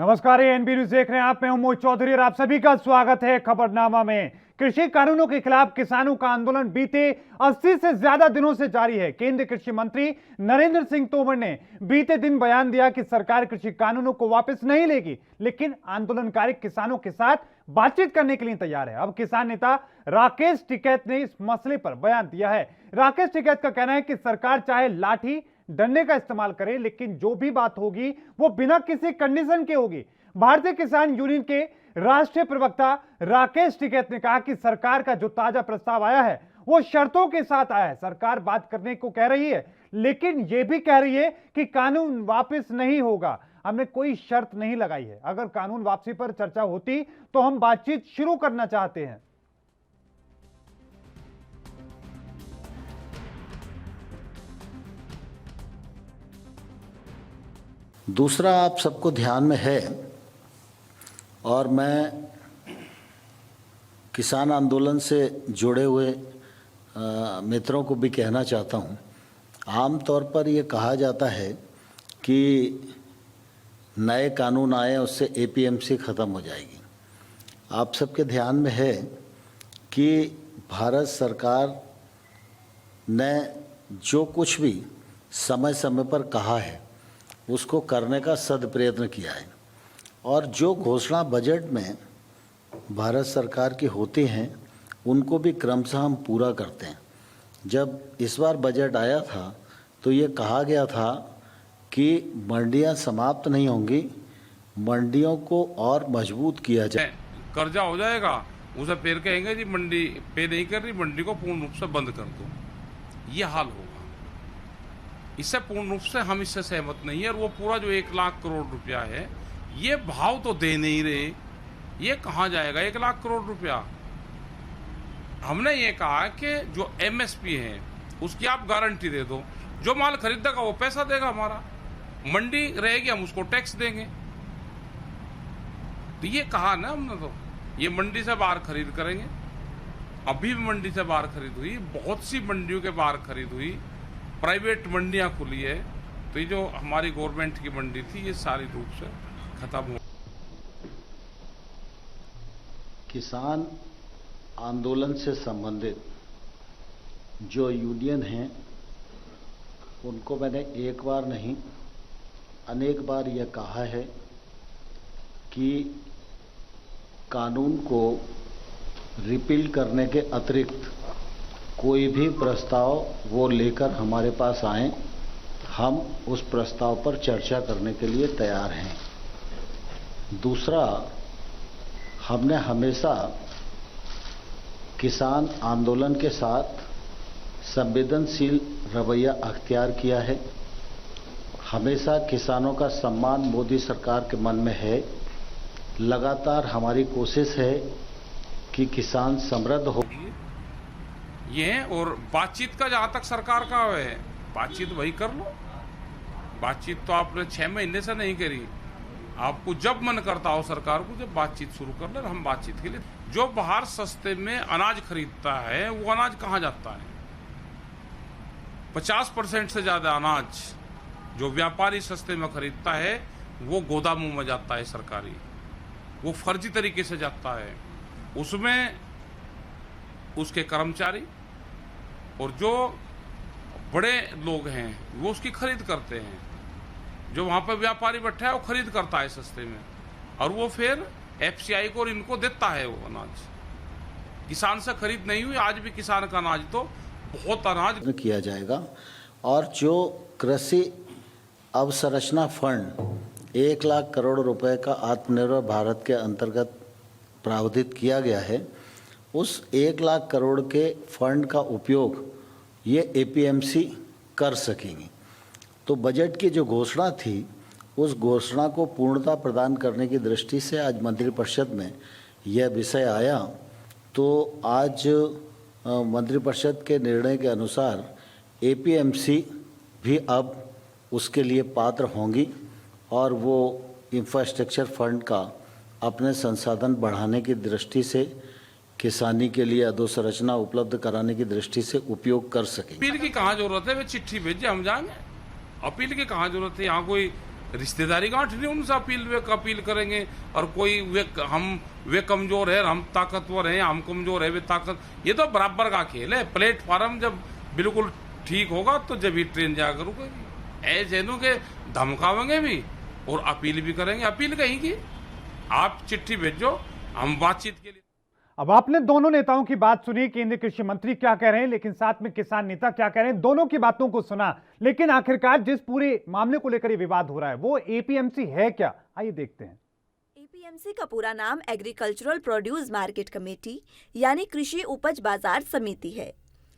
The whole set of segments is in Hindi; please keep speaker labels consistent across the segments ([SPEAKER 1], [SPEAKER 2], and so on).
[SPEAKER 1] नमस्कार, ये एनबी न्यूज देख रहे हैं आप। मैं हूं मोहित चौधरी और आप सभी का स्वागत है खबरनामा में। कृषि कानूनों के खिलाफ किसानों का आंदोलन बीते 80 से ज्यादा दिनों से जारी है। केंद्रीय कृषि मंत्री नरेंद्र सिंह तोमर ने बीते दिन बयान दिया कि सरकार कृषि कानूनों को वापस नहीं लेगी, लेकिन आंदोलनकारी किसानों के साथ बातचीत करने के लिए तैयार है। अब किसान नेता राकेश टिकैत ने इस मसले पर बयान दिया है। राकेश टिकैत का कहना है कि सरकार चाहे लाठी डंडे का इस्तेमाल करे, लेकिन जो भी बात होगी वो बिना किसी कंडीशन के होगी। भारतीय किसान यूनियन के राष्ट्रीय प्रवक्ता राकेश टिकैत ने कहा कि सरकार का जो ताजा प्रस्ताव आया है वो शर्तों के साथ आया है। सरकार बात करने को कह रही है, लेकिन यह भी कह रही है कि कानून वापस नहीं होगा। हमने कोई शर्त नहीं लगाई है। अगर कानून वापसी पर चर्चा होती तो हम बातचीत शुरू करना चाहते हैं।
[SPEAKER 2] दूसरा, आप सबको ध्यान में है और मैं किसान आंदोलन से जुड़े हुए मित्रों को भी कहना चाहता हूँ। आम तौर पर ये कहा जाता है कि नए कानून आए उससे एपीएमसी ख़त्म हो जाएगी। आप सबके ध्यान में है कि भारत सरकार ने जो कुछ भी समय समय पर कहा है उसको करने का सदप्रयत्न किया है, और जो घोषणा बजट में भारत सरकार की होती हैं उनको भी क्रमशः हम पूरा करते हैं। जब इस बार बजट आया था तो ये कहा गया था कि मंडियां समाप्त नहीं होंगी, मंडियों को और मजबूत किया जाए।
[SPEAKER 3] कर्जा हो जाएगा, उसे फिर कहेंगे जी मंडी पे नहीं कर रही, मंडी को पूर्ण रूप से बंद कर दो, ये हाल होगा। इससे पूर्ण रूप से हम इससे सहमत नहीं है। और वो पूरा जो 1 लाख करोड़ रुपया है, ये भाव तो दे नहीं रहे, ये कहाँ जाएगा 1 लाख करोड़ रुपया। हमने ये कहा कि जो एमएसपी है उसकी आप गारंटी दे दो, जो माल खरीदेगा वो पैसा देगा हमारा, मंडी रहेगी हम उसको टैक्स देंगे। तो ये कहा ना हमने, तो ये मंडी से बाहर खरीद करेंगे। अभी भी मंडी से बाहर खरीद हुई, बहुत सी मंडियों के बाहर खरीद हुई, प्राइवेट मंडियां खुली है। तो ये जो हमारी गवर्नमेंट की मंडी थी ये सारी रूप से खत्म हो।
[SPEAKER 2] किसान आंदोलन से संबंधित जो यूनियन हैं उनको मैंने एक बार नहीं अनेक बार यह कहा है कि कानून को रिपील करने के अतिरिक्त कोई भी प्रस्ताव वो लेकर हमारे पास आए, हम उस प्रस्ताव पर चर्चा करने के लिए तैयार हैं। दूसरा, हमने हमेशा किसान आंदोलन के साथ संवेदनशील रवैया अख्तियार किया है। हमेशा किसानों का सम्मान मोदी सरकार के मन में है। लगातार हमारी कोशिश है कि किसान समृद्ध हो।
[SPEAKER 3] ये है। और बातचीत का जहां तक सरकार का है, बातचीत वही कर लो। बातचीत तो आपने 6 महीने से नहीं करी। आपको जब मन करता हो सरकार को, जब बातचीत शुरू कर ले, हम बातचीत के लिए। जो बाहर सस्ते में अनाज खरीदता है वो अनाज कहाँ जाता है? 50% से ज्यादा अनाज जो व्यापारी सस्ते में खरीदता है वो गोदामों में जाता है सरकारी, वो फर्जी तरीके से जाता है। उसमें उसके कर्मचारी और जो बड़े लोग हैं वो उसकी खरीद करते हैं। जो वहां पर व्यापारी बैठा है वो खरीद करता है सस्ते में, और वो फिर एफसीआई को और इनको देता है वो अनाज। किसान से खरीद नहीं हुई। आज भी किसान का अनाज तो बहुत अनाज
[SPEAKER 2] किया जाएगा। और जो कृषि अवसंरचना फंड 1 लाख करोड़ रुपए का आत्मनिर्भर भारत के अंतर्गत प्रावधान किया गया है, उस 1 लाख करोड़ के फंड का उपयोग ये एपीएमसी कर सकेंगी। तो बजट की जो घोषणा थी उस घोषणा को पूर्णता प्रदान करने की दृष्टि से आज मंत्रिपरिषद में यह विषय आया। तो आज मंत्रिपरिषद के निर्णय के अनुसार एपीएमसी भी अब उसके लिए पात्र होंगी और वो इंफ्रास्ट्रक्चर फंड का अपने संसाधन बढ़ाने की दृष्टि से किसानी के लिए अधोसंरचना उपलब्ध कराने की दृष्टि से उपयोग कर सकेंगे।
[SPEAKER 3] अपील की कहाँ जरूरत है? वे चिट्ठी भेजे, हम जाएंगे। अपील की कहाँ जरूरत है? यहाँ कोई रिश्तेदारी गांठनी, उनसे अपील करेंगे। और कोई वे कमजोर है, हम ताकतवर हैं, हम कमजोर है, वे ताकत, ये तो बराबर का खेल है। प्लेटफॉर्म जब बिल्कुल ठीक होगा तो जब ही ट्रेन जाकर रुकेगी। ऐसे नु के धमकावेंगे भी और अपील भी करेंगे। अपील कहेंगे आप चिट्ठी भेजो, हम बातचीत के लिए।
[SPEAKER 1] अब आपने दोनों नेताओं की बात सुनी, केंद्रीय कृषि मंत्री क्या कह रहे हैं, लेकिन साथ में किसान नेता क्या कह रहे हैं, दोनों की बातों को सुना। लेकिन आखिरकार जिस पूरे मामले को लेकर ये विवाद हो रहा है वो एपीएमसी है क्या, आइए देखते हैं।
[SPEAKER 4] एपीएमसी का पूरा नाम एग्रीकल्चरल प्रोड्यूस मार्केट कमेटी यानी कृषि उपज बाजार समिति है।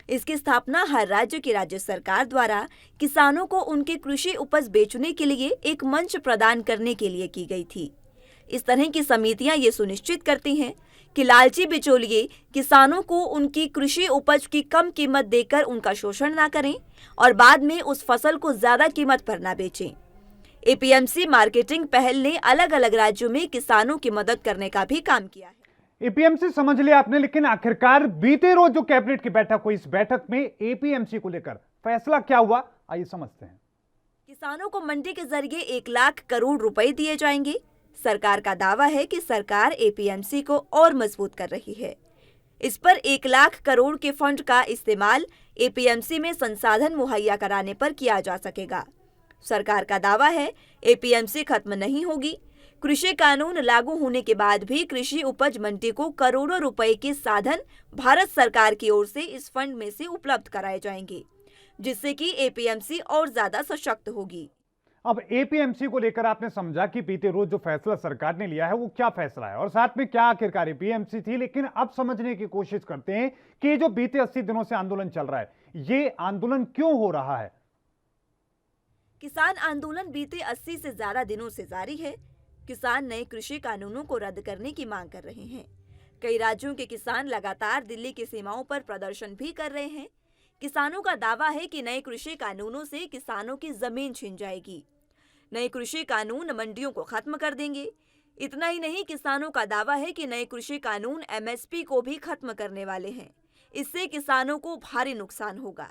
[SPEAKER 4] इसकी स्थापना हर राज्य की राज्य सरकार द्वारा किसानों को उनके कृषि उपज बेचने के लिए एक मंच प्रदान करने के लिए की गई थी। इस तरह की समितियां ये सुनिश्चित करती हैं कि लालची बिचौलिए किसानों को उनकी कृषि उपज की कम कीमत देकर उनका शोषण ना करें और बाद में उस फसल को ज्यादा कीमत पर ना बेचें। एपीएमसी मार्केटिंग पहल ने अलग अलग राज्यों में किसानों की मदद करने का भी काम किया है।
[SPEAKER 1] एपीएमसी समझ लिया आपने, लेकिन आखिरकार बीते रोज जो कैबिनेट की बैठक हुई, इस बैठक में एपीएमसी को लेकर फैसला क्या हुआ, आइए समझते हैं।
[SPEAKER 4] किसानों को मंडी के जरिए 1 लाख करोड़ रुपए दिए जाएंगे। सरकार का दावा है कि सरकार एपीएमसी को और मजबूत कर रही है। इस पर 1 लाख करोड़ के फंड का इस्तेमाल एपीएमसी में संसाधन मुहैया कराने पर किया जा सकेगा। सरकार का दावा है एपीएमसी खत्म नहीं होगी। कृषि कानून लागू होने के बाद भी कृषि उपज मंडी को करोड़ों रुपए के साधन भारत सरकार की ओर से इस फंड में से उपलब्ध कराए जाएंगे, जिससे कि एपीएमसी और ज्यादा सशक्त होगी।
[SPEAKER 1] अब एपीएमसी को लेकर आपने समझा कि बीते रोज जो फैसला सरकार ने लिया है वो क्या फैसला है और साथ में क्या आखिरकार एपीएमसी थी। लेकिन अब समझने की कोशिश करते हैं कि ये जो बीते 80 दिनों से आंदोलन चल रहा है, ये आंदोलन क्यों हो रहा है।
[SPEAKER 4] किसान आंदोलन बीते 80 से ज्यादा दिनों से जारी है। किसान नए कृषि कानूनों को रद्द करने की मांग कर रहे हैं। कई राज्यों के किसान लगातार दिल्ली की सीमाओं पर प्रदर्शन भी कर रहे हैं। किसानों का दावा है कि नए कृषि कानूनों से किसानों की जमीन छिन जाएगी। नए कृषि कानून मंडियों को खत्म कर देंगे। इतना ही नहीं, किसानों का दावा है कि नए कृषि कानून एमएसपी को भी खत्म करने वाले हैं। इससे किसानों को भारी नुकसान होगा।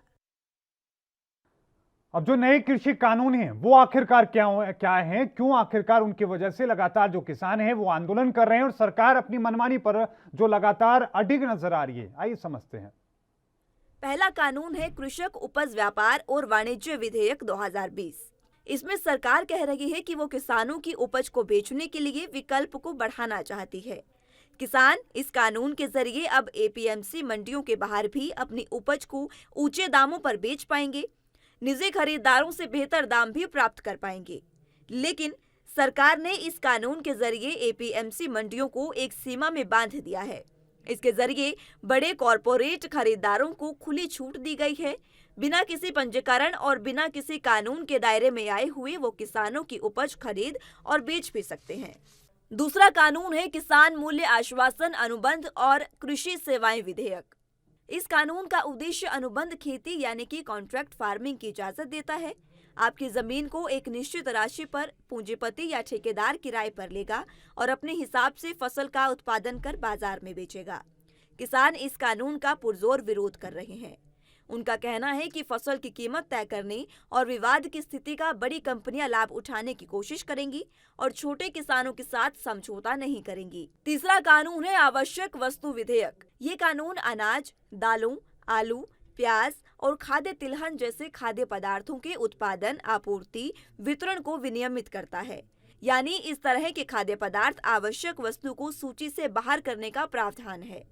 [SPEAKER 1] अब जो नए कृषि कानून हैं वो आखिरकार क्या हैं, क्यों आखिरकार उनकी वजह से लगातार जो किसान हैं वो आंदोलन कर रहे हैं और सरकार अपनी मनमानी पर जो लगातार अडिग नजर आ रही है, आइए समझते हैं।
[SPEAKER 4] पहला कानून है कृषक उपज व्यापार और वाणिज्य विधेयक 2020। इसमें सरकार कह रही है कि वो किसानों की उपज को बेचने के लिए विकल्प को बढ़ाना चाहती है। किसान इस कानून के जरिए अब एपीएमसी मंडियों के बाहर भी अपनी उपज को ऊंचे दामों पर बेच पाएंगे, निजी खरीदारों से बेहतर दाम भी प्राप्त कर पाएंगे। लेकिन सरकार ने इस कानून के जरिए एपीएमसी मंडियों को एक सीमा में बांध दिया है। इसके जरिए बड़े कॉरपोरेट खरीदारों को खुली छूट दी गई है। बिना किसी पंजीकरण और बिना किसी कानून के दायरे में आए हुए वो किसानों की उपज खरीद और बेच भी सकते हैं। दूसरा कानून है किसान मूल्य आश्वासन अनुबंध और कृषि सेवाएं विधेयक। इस कानून का उद्देश्य अनुबंध खेती यानी कि कॉन्ट्रैक्ट फार्मिंग की इजाजत देता है। आपकी जमीन को एक निश्चित राशि पर पूंजीपति या ठेकेदार किराए पर लेगा और अपने हिसाब से फसल का उत्पादन कर बाजार में बेचेगा। किसान इस कानून का पुरजोर विरोध कर रहे हैं। उनका कहना है कि फसल की कीमत तय करने और विवाद की स्थिति का बड़ी कंपनियां लाभ उठाने की कोशिश करेंगी और छोटे किसानों के साथ समझौता नहीं करेंगी। तीसरा कानून है आवश्यक वस्तु विधेयक। ये कानून अनाज, दालों, आलू, प्याज और खाद्य तिलहन जैसे खाद्य पदार्थों के उत्पादन, आपूर्ति, वितरण को विनियमित करता है। यानी इस तरह के खाद्य पदार्थ आवश्यक वस्तु को सूची से बाहर करने का प्रावधान है।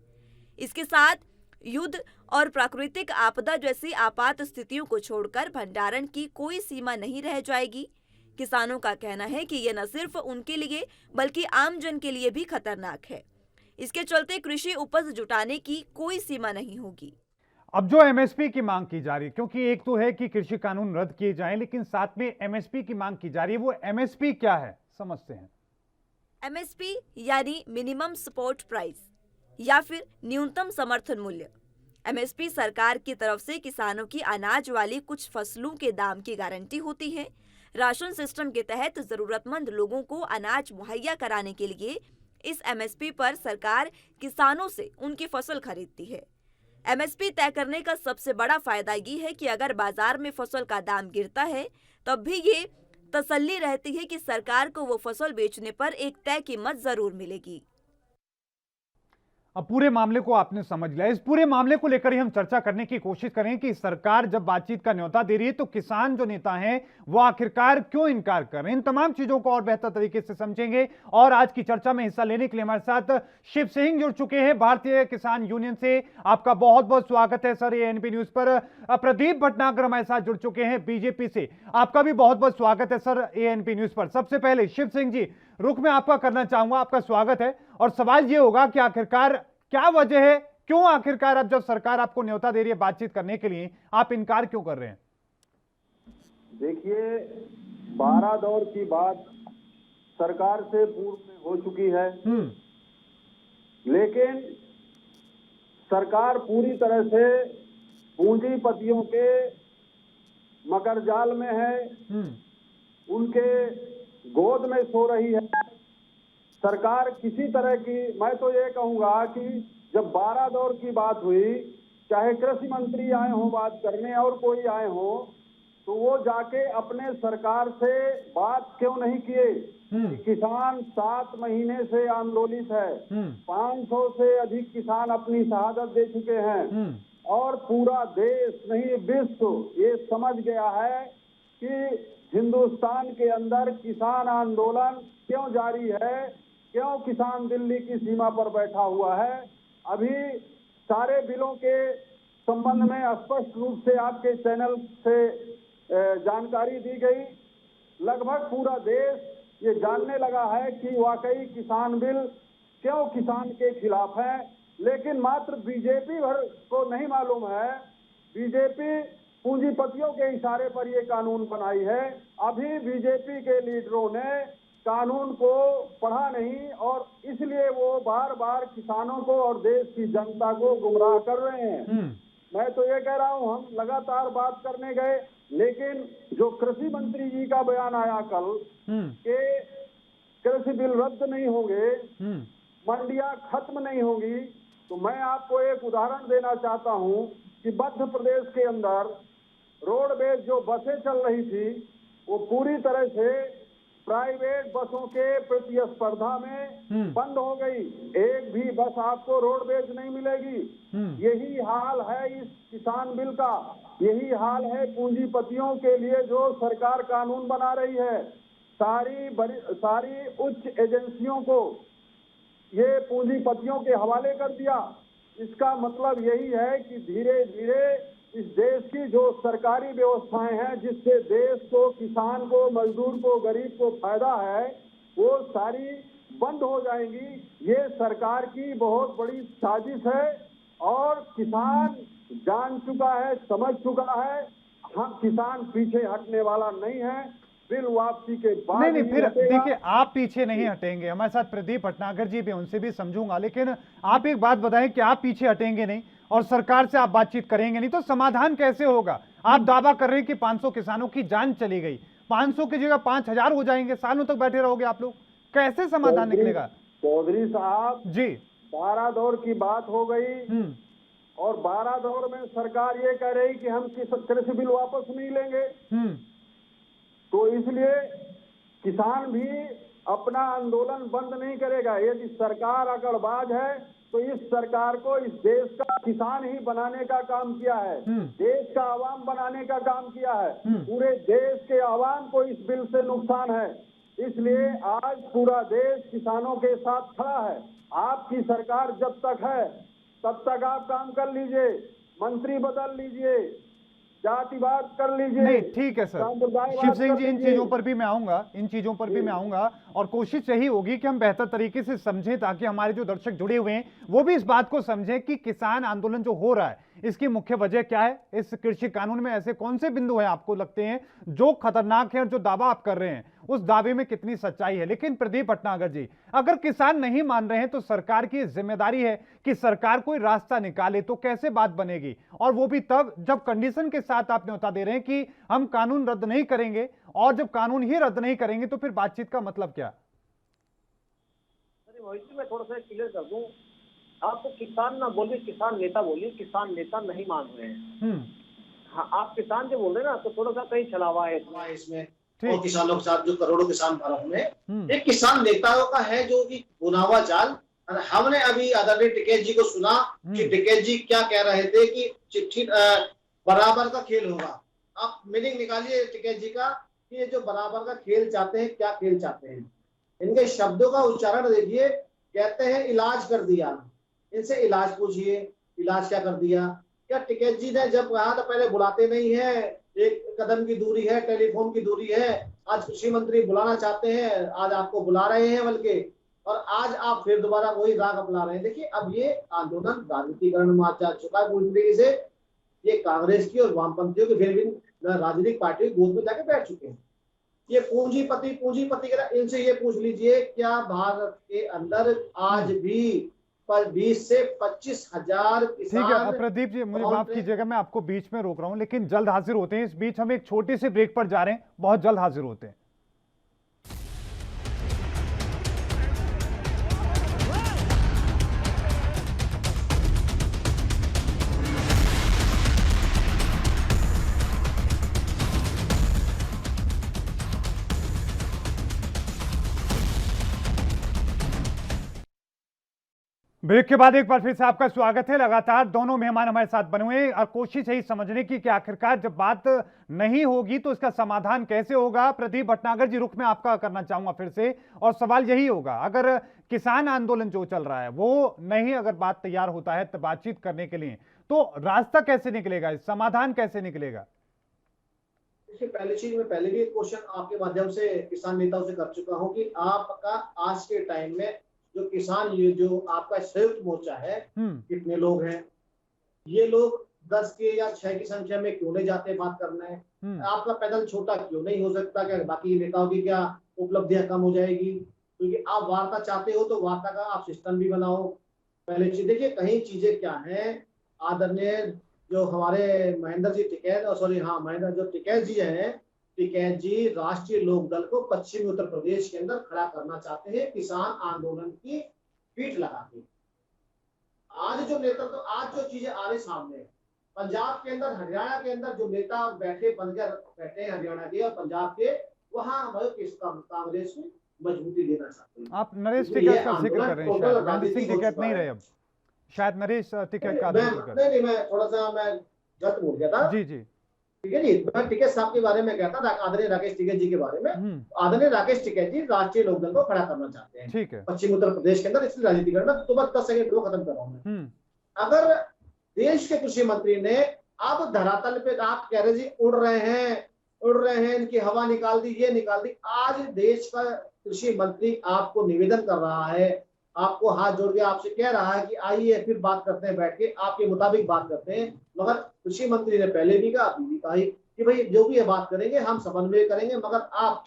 [SPEAKER 4] इसके साथ युद्ध और प्राकृतिक आपदा जैसी आपात स्थितियों को छोड़कर भंडारण की कोई सीमा नहीं रह जाएगी। किसानों का कहना है कि यह न सिर्फ उनके लिए बल्कि आम जन के लिए भी खतरनाक है। इसके चलते कृषि उपज जुटाने की कोई सीमा नहीं होगी।
[SPEAKER 1] अब जो एमएसपी की मांग की जा रही है, क्योंकि एक तो है कि कृषि कानून रद्द किए जाएं, लेकिन साथ में एमएसपी की मांग की जा रही है। वो एमएसपी क्या है, समझते हैं।
[SPEAKER 4] एमएसपी यानी मिनिमम सपोर्ट प्राइस या फिर न्यूनतम समर्थन मूल्य। एमएसपी सरकार की तरफ से किसानों की अनाज वाली कुछ फसलों के दाम की गारंटी होती है। राशन सिस्टम के तहत जरूरतमंद लोगों को अनाज मुहैया कराने के लिए इस एमएसपी पर सरकार किसानों से उनकी फसल खरीदती है। एमएसपी तय करने का सबसे बड़ा फायदा ये है कि अगर बाजार में फसल का दाम गिरता है तब भी ये तसल्ली रहती है कि सरकार को वो फसल बेचने पर एक तय कीमत जरूर मिलेगी।
[SPEAKER 1] अब पूरे मामले को आपने समझ लिया। इस पूरे मामले को लेकर ही हम चर्चा करने की कोशिश करें कि सरकार जब बातचीत का न्योता दे रही है तो किसान जो नेता हैं वो आखिरकार क्यों इनकार कर रहे हैं। इन तमाम चीजों को और बेहतर तरीके से समझेंगे और आज की चर्चा में हिस्सा लेने के लिए हमारे साथ शिव सिंह जुड़ चुके हैं भारतीय किसान यूनियन से। आपका बहुत बहुत स्वागत है सर एएनपी न्यूज पर। प्रदीप भटनागर हमारे साथ जुड़ चुके हैं बीजेपी से। आपका भी बहुत बहुत स्वागत है सर एएनपी न्यूज पर। सबसे पहले शिव सिंह जी, रुख में आपका करना चाहूंगा, आपका स्वागत है। और सवाल ये होगा कि आखिरकार क्या वजह है, क्यों आखिरकार अब जब सरकार आपको न्योता दे रही है बातचीत करने के लिए, आप इनकार क्यों कर रहे हैं?
[SPEAKER 5] देखिए, 12 दौर की बात सरकार से पूर्व में हो चुकी है, लेकिन सरकार पूरी तरह से पूंजीपतियों के मकरजाल में है, उनके गोद में सो रही है। सरकार किसी तरह की, मैं तो ये कहूंगा कि जब 12 दौर की बात हुई, चाहे कृषि मंत्री आए हों बात करने और कोई आए हों, तो वो जाके अपने सरकार से बात क्यों नहीं किए? किसान 7 महीने से आंदोलित है, 500 से अधिक किसान अपनी शहादत दे चुके हैं और पूरा देश नहीं विश्व ये समझ गया है कि हिंदुस्तान के अंदर किसान आंदोलन क्यों जारी है, क्यों किसान दिल्ली की सीमा पर बैठा हुआ है। अभी सारे बिलों के संबंध में स्पष्ट रूप से आपके चैनल से जानकारी दी गई। लगभग पूरा देश ये जानने लगा है कि वाकई किसान बिल क्यों किसान के खिलाफ है, लेकिन मात्र बीजेपी भर को नहीं मालूम है। बीजेपी पूंजीपतियों के इशारे पर ये कानून बनाई है। अभी बीजेपी के लीडरों ने कानून को पढ़ा नहीं और इसलिए वो बार बार किसानों को और देश की जनता को गुमराह कर रहे हैं। मैं तो ये कह रहा हूँ, हम लगातार बात करने गए, लेकिन जो कृषि मंत्री जी का बयान आया कल कि कृषि बिल रद्द नहीं होंगे, मंडियां खत्म नहीं होगी, तो मैं आपको एक उदाहरण देना चाहता हूँ कि मध्य प्रदेश के अंदर रोडवेज जो बसें चल रही थी वो पूरी तरह से प्राइवेट बसों के प्रतिस्पर्धा में बंद हो गई। एक भी बस आपको रोडवेज नहीं मिलेगी। यही हाल है इस किसान बिल का, यही हाल है पूंजीपतियों के लिए जो सरकार कानून बना रही है। सारी उच्च एजेंसियों को ये पूंजीपतियों के हवाले कर दिया। इसका मतलब यही है कि धीरे धीरे इस देश की जो सरकारी व्यवस्थाएं हैं जिससे देश को, किसान को, मजदूर को, गरीब को फायदा है, वो सारी बंद हो जाएंगी। ये सरकार की बहुत बड़ी साजिश है और किसान जान चुका है, समझ चुका है। हम किसान पीछे हटने वाला नहीं है। बिल वापसी के बाद
[SPEAKER 1] नहीं, फिर देखिए, आप पीछे नहीं हटेंगे। हमारे साथ प्रदीप भटनागर जी भी, उनसे भी समझूंगा, लेकिन आप एक बात बताएं कि आप पीछे हटेंगे नहीं और सरकार से आप बातचीत करेंगे नहीं, तो समाधान कैसे होगा? आप दावा कर रहे हैं कि 500 किसानों की जान चली गई, 500 की जगह 5000 हो जाएंगे, सालों तक बैठे रहोगे आप लोग, कैसे समाधान निकलेगा?
[SPEAKER 5] चौधरी साहब जी, 12 दौर की बात हो गई और 12 दौर में सरकार ये कह रही कि हम कृषि बिल वापस नहीं लेंगे, तो इसलिए किसान भी अपना आंदोलन बंद नहीं करेगा। यदि सरकार अकड़बाज है तो इस सरकार को इस देश का किसान ही बनाने का काम किया है, देश का आवाम बनाने का काम किया है। पूरे देश के आवाम को इस बिल से नुकसान है, इसलिए आज पूरा देश किसानों के साथ खड़ा है। आपकी सरकार जब तक है तब तक आप काम कर लीजिए, मंत्री बदल लीजिए, जातिवाद कर लीजिए।
[SPEAKER 1] नहीं, ठीक है सर शिव सिंह जी, इन चीजों पर भी मैं आऊंगा, और कोशिश यही होगी कि हम बेहतर तरीके से समझें ताकि हमारे जो दर्शक जुड़े हुए हैं वो भी इस बात को समझें कि किसान आंदोलन जो हो रहा है इसकी मुख्य वजह क्या है। इस कृषि कानून में ऐसे कौन से बिंदु हैं आपको लगते हैं जो खतरनाक है और जो दावा आप कर रहे हैं उस दावे में कितनी सच्चाई है? लेकिन प्रदीप भटनागर जी, अगर किसान नहीं मान रहे हैं तो सरकार की जिम्मेदारी है कि सरकार कोई रास्ता निकाले, तो कैसे बात बनेगी? और वो भी तब जब कंडीशन के साथ आप न्योता दे रहे हैं कि हम कानून रद्द नहीं करेंगे, और जब कानून ही रद्द नहीं करेंगे तो फिर बातचीत का मतलब क्या?
[SPEAKER 6] मैं थोड़ा सा क्लियर कर दूं, आप तो किसान ना बोलिए, किसान नेता बोलिए। किसान नेता नहीं मान रहे हैं। हाँ, आप किसान जो बोल रहे हैं ना, तो थोड़ा सा कहीं छलावा है इसमें।
[SPEAKER 1] ठीक।
[SPEAKER 7] और किसानों के साथ जो करोड़ों किसान भारत में
[SPEAKER 1] हम्म।
[SPEAKER 7] एक किसान नेताओं का है जो कि बुना हुआ जाल। हमने अभी आदरणीय टिकैत जी को सुना कि टिकैत जी क्या कह रहे थे कि चिट्ठी बराबर का खेल होगा। आप मीनिंग निकालिए टिकैत जी का कि ये जो बराबर का खेल चाहते हैं, क्या खेल चाहते हैं। इनके शब्दों का उच्चारण देखिए, कहते हैं इलाज कर दिया। इनसे इलाज पूछिए, इलाज क्या कर दिया। क्या टिकैत जी ने जब कहा तो पहले बुलाते नहीं है, एक कदम की दूरी है, टेलीफोन की दूरी है। आज कृषि मंत्री बुलाना चाहते हैं, आज आपको बुला रहे हैं बल्कि, और आज आप फिर दोबारा वही राग अपना रहे हैं। देखिए अब ये आंदोलन राजनीतिकरण में जा चुका है पूरी तरीके से। ये कांग्रेस की और वामपंथियों की विभिन्न राजनीतिक पार्टियों की गोद में जाके बैठ चुके हैं। ये पूंजीपति इनसे ये पूछ लीजिए, क्या भारत के अंदर आज भी 20 से 25,000
[SPEAKER 1] ठीक
[SPEAKER 7] किसान।
[SPEAKER 1] है प्रदीप जी, मुझे माफ कीजिएगा, मैं आपको बीच में रोक रहा हूं, लेकिन जल्द हाजिर होते हैं। इस बीच हम एक छोटे से ब्रेक पर जा रहे हैं, बहुत जल्द हाजिर होते हैं। ब्रेक के बाद एक बार फिर से आपका स्वागत है। लगातार दोनों मेहमान हमारे साथ बने हुए हैं और कोशिश यही समझने की कि आखिरकार जब बात नहीं होगी तो इसका समाधान कैसे होगा। प्रदीप भटनागर जी, रुख में आपका करना चाहूंगा फिर से, और सवाल यही होगा, अगर किसान आंदोलन जो चल रहा है वो नहीं, अगर बात तैयार होता है तो बातचीत करने के लिए, तो रास्ता कैसे निकलेगा, समाधान कैसे निकलेगा?
[SPEAKER 7] देखिए पहली चीज, मैं पहले भी एक क्वेश्चन आपके माध्यम से किसान नेताओं से कर चुका हूं कि आपका आज के टाइम में जो किसान, ये जो आपका संयुक्त मोर्चा है, कितने लोग हैं? ये लोग 10 के या 6 की संख्या में क्यों नहीं जाते बात करना है? आपका पैदल छोटा क्यों नहीं हो सकता? क्या बाकी नेताओं की क्या उपलब्धियां कम हो जाएगी? क्योंकि आप वार्ता चाहते हो तो वार्ता का आप सिस्टम भी बनाओ। पहले चीज देखिए, कहीं चीजें क्या है। आदरणीय जो हमारे महेंद्र जी टिकैत, महेंद्र जो टिकैत जी हैं, टिकैत जी राष्ट्रीय लोकदल को पश्चिमी उत्तर प्रदेश के अंदर खड़ा करना चाहते हैं किसान आंदोलन की पीठ लगा के। आज जो नेतृत्व, आज जो चीजें आ रही सामने, पंजाब के अंदर, हरियाणा के अंदर जो नेता बनकर बैठे हैं हरियाणा के और पंजाब के, वहां कांग्रेस को मजबूती देना चाहते हैं।
[SPEAKER 1] आप नरेश टिकैत का जिक्र कर रहे हैं, शायद महेंद्र सिंह टिकैत नहीं रहे अब, शायद नरेश टिकैत का जिक्र कर रहे हैं।
[SPEAKER 7] मैं थोड़ा सा गलत बोल गया था।
[SPEAKER 1] जी जी,
[SPEAKER 7] ठीक है जी, मैं टिकैत साहब के बारे में कहता था, आदरणीय राकेश टिकैत जी के बारे में। आदरणीय राकेश टिकैत जी राष्ट्रीय लोकदल को खड़ा करना चाहते हैं, ठीक है, पश्चिम उत्तर प्रदेश के अंदर। इसलिए राजनीतिकरण में तो बस 10 सेकंड को खत्म कर रहा हूं मैं। अगर देश के कृषि मंत्री ने अब धरातल पे, आप कह रहे जी उड़ रहे हैं, इनकी हवा निकाल दी, ये निकाल दी। आज देश का कृषि मंत्री आपको निवेदन कर रहा है, आपको हाथ जोड़ के आपसे कह रहा है कि आइए फिर बात करते हैं, बैठ के आपके मुताबिक बात करते हैं। मगर कृषि मंत्री ने पहले भी कहा, अभी भी कहा कि भाई जो भी ये बात करेंगे हम समन्वय करेंगे, मगर आप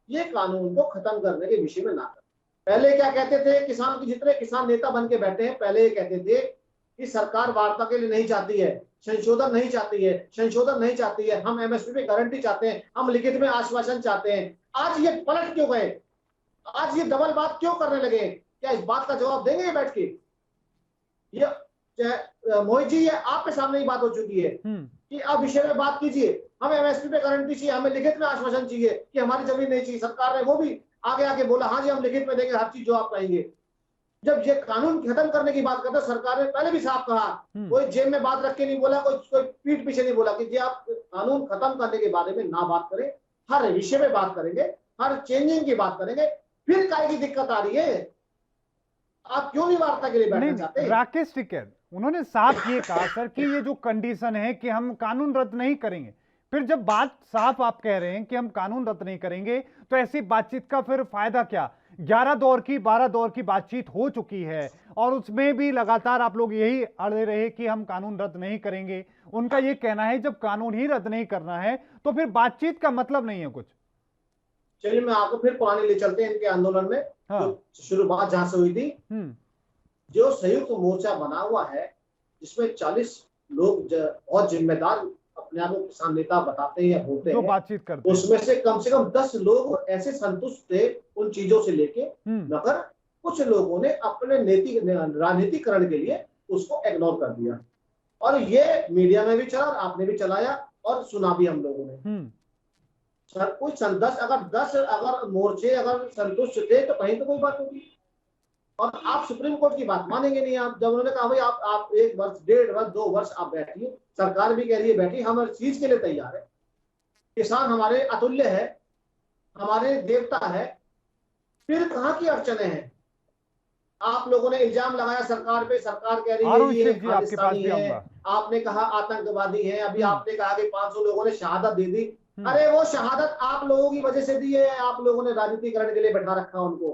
[SPEAKER 7] ये कानून को खत्म करने के विषय में ना करें। पहले क्या कहते थे किसान के, जितने किसान नेता बन के बैठे हैं, पहले ये कहते थे कि सरकार वार्ता के लिए नहीं चाहती है, संशोधन नहीं चाहती है, हम एमएसपी पे गारंटी चाहते हैं, हम लिखित में आश्वासन चाहते हैं। आज ये पलट क्यों गए? आज ये डबल बात क्यों करने लगे? क्या इस बात का जवाब देंगे बैठ के? ये मोहित जी, ये आपके सामने ही बात हो चुकी है कि आप विषय में बात कीजिए, हमें एमएसपी पे गारंटी चाहिए, हमें लिखित में आश्वासन चाहिए कि हमारी जमीन नहीं चाहिए। सरकार ने वो भी आगे बोला, हाँ जी हम लिखित में देंगे हर चीज जो आप कहेंगे। जब ये कानून खत्म करने की बात करते, सरकार ने पहले भी साफ कहा, कोई जेब में बात रख के नहीं बोला, कोई पीठ पीछे नहीं बोला कि आप कानून खत्म करने के बारे में ना बात करें, हर विषय में बात करेंगे, हर चेंजिंग की बात करेंगे। फिर काय की दिक्कत आ रही है? आप क्यों नहीं वार्ता के लिए बैठना चाहते?
[SPEAKER 1] राकेश टिकैत उन्होंने साफ ये कहा सर कि ये जो कंडीशन है कि हम कानून रद्द नहीं करेंगे। फिर जब बात साफ आप कह रहे हैं कि हम कानून रद्द नहीं करेंगे, तो ऐसी बातचीत का फिर फायदा क्या? 11 दौर की 12 दौर की बातचीत हो चुकी है और उसमें भी लगातार आप लोग यही अड़े रहे कि हम कानून रद्द नहीं करेंगे। उनका ये कहना है जब कानून ही रद्द नहीं करना है तो फिर बातचीत का मतलब नहीं है कुछ।
[SPEAKER 7] चलिए मैं आपको फिर पुराने ले चलते हैं इनके आंदोलन में। हाँ। तो शुरुआत जहां से हुई थी, जो संयुक्त मोर्चा बना हुआ है जिसमें 40 लोग बहुत जिम्मेदार अपने आप को किसान नेता बताते हैं या बोलते हैं,
[SPEAKER 1] बातचीत करते हैं,
[SPEAKER 7] उसमें से कम 10 लोग ऐसे संतुष्ट थे उन चीजों से लेके, मगर कुछ लोगों ने अपने राजनीतिकरण के लिए उसको इग्नोर कर दिया। और ये मीडिया में भी चला और आपने भी चलाया और सुना भी हम लोगों ने। सर कुछ 10 अगर मोर्चे अगर संतुष्ट थे तो कहीं तो कोई बात होगी। और आप सुप्रीम कोर्ट की बात मानेंगे नहीं। आप जब उन्होंने कहा भाई आप 1 वर्ष 1.5 वर्ष 2 वर्ष आप बैठिए, सरकार भी कह रही है बैठिए, हम हर चीज के लिए तैयार है, किसान हमारे अतुल्य है, हमारे देवता है, फिर कहाँ की अड़चने हैं। आप लोगों ने इल्जाम लगाया सरकार पे, सरकार कह रही है ये खालिस्तानी है, आपने कहा आतंकवादी है, अभी आपने कहा कि 500 लोगों ने शहादत दे दी। अरे वो शहादत आप लोगों की वजह से दी है, आप लोगों ने राजनीतिकरण के लिए बैठा रखा उनको।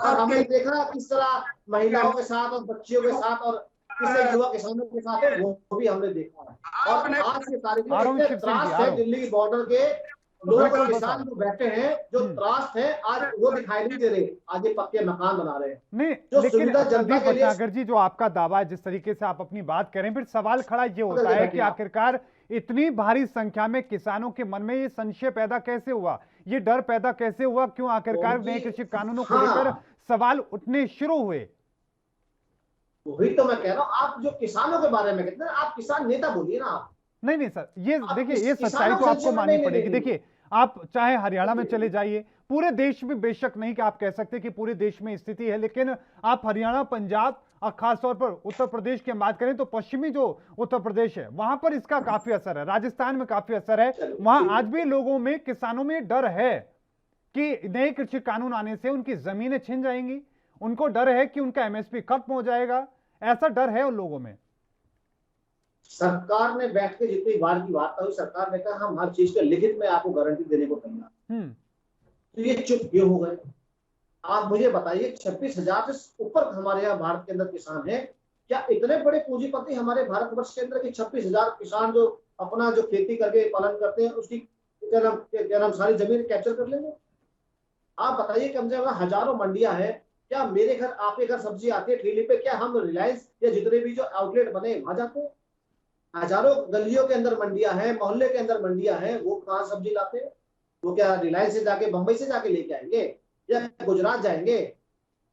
[SPEAKER 7] और हमने देखा किस तरह महिलाओं के साथ और बच्चियों के साथ और किस युवा किसानों के साथ है, वो भी हमने देखा है। और आज की तारीख में इतने त्रास है दिल्ली बॉर्डर के लोग और किसान जो बैठे हैं, जो त्रास है, आज वो दिखाई नहीं दे रहे, आज ये पक्के मकान बना रहे हैं।
[SPEAKER 1] नहीं,
[SPEAKER 7] जो
[SPEAKER 1] लेकिन
[SPEAKER 7] सुविधा जनता के लिए।
[SPEAKER 1] भटनागर जी, जो आपका दावा है, जिस तरीके से आप अपनी बात करें, फिर सवाल खड़ा ये होता है कि आखिरकार इतनी भारी संख्या में किसानों के मन में ये संशय पैदा कैसे हुआ, ये डर पैदा कैसे हुआ, क्यों आखिरकार नए कृषि कानूनों को लेकर सवाल उठने शुरू हुए?
[SPEAKER 7] वही तो मैं कह रहा हूँ, आप जो किसानों के बारे में कहते हैं, आप किसान नेता बोलिए ना। आप
[SPEAKER 1] नहीं सर, ये देखिए, ये सच्चाई तो आपको माननी पड़ेगी। देखिए, आप चाहे हरियाणा में चले जाइए, पूरे देश में, बेशक नहीं कि आप कह सकते कि पूरे देश में स्थिति है, लेकिन आप हरियाणा, पंजाब और खासतौर पर उत्तर प्रदेश की बात करें तो पश्चिमी जो उत्तर प्रदेश है वहां पर इसका काफी असर है, राजस्थान में काफी असर है। वहां आज भी लोगों में, किसानों में डर है कि नए कृषि कानून आने से उनकी जमीनें छिन जाएंगी, उनको डर है कि उनका एमएसपी खत्म हो जाएगा, ऐसा डर है उन लोगों में।
[SPEAKER 7] सरकार ने बैठ के जितनी बार की बात हुई, सरकार ने कहा हम हर चीज के लिखित में आपको गारंटी देने को तैयार। तो ये चुप क्यों हो गए? आप मुझे बताइए, 26,000 से ऊपर हमारे यहाँ भारत के अंदर किसान हैं, क्या इतने बड़े पूंजीपति हमारे भारतवर्ष के अंदर की 26,000 किसान जो अपना जो खेती करके पालन करते हैं उसकी क्या नाम सारी जमीन कैप्चर कर लेंगे? आप बताइए, कम से कम हजारों मंडियां हैं, क्या मेरे घर आपके घर सब्जी आती है ठेली पे, क्या हम रिलायंस या जितने भी जो आउटलेट बने वहां जाते हैं? हजारों गलियों के अंदर मंडियां हैं, मोहल्ले के अंदर मंडियां हैं, वो कहाँ सब्जी लाते हैं? वो क्या रिलायंस से जाके, बंबई से जाके लेके आएंगे या गुजरात जाएंगे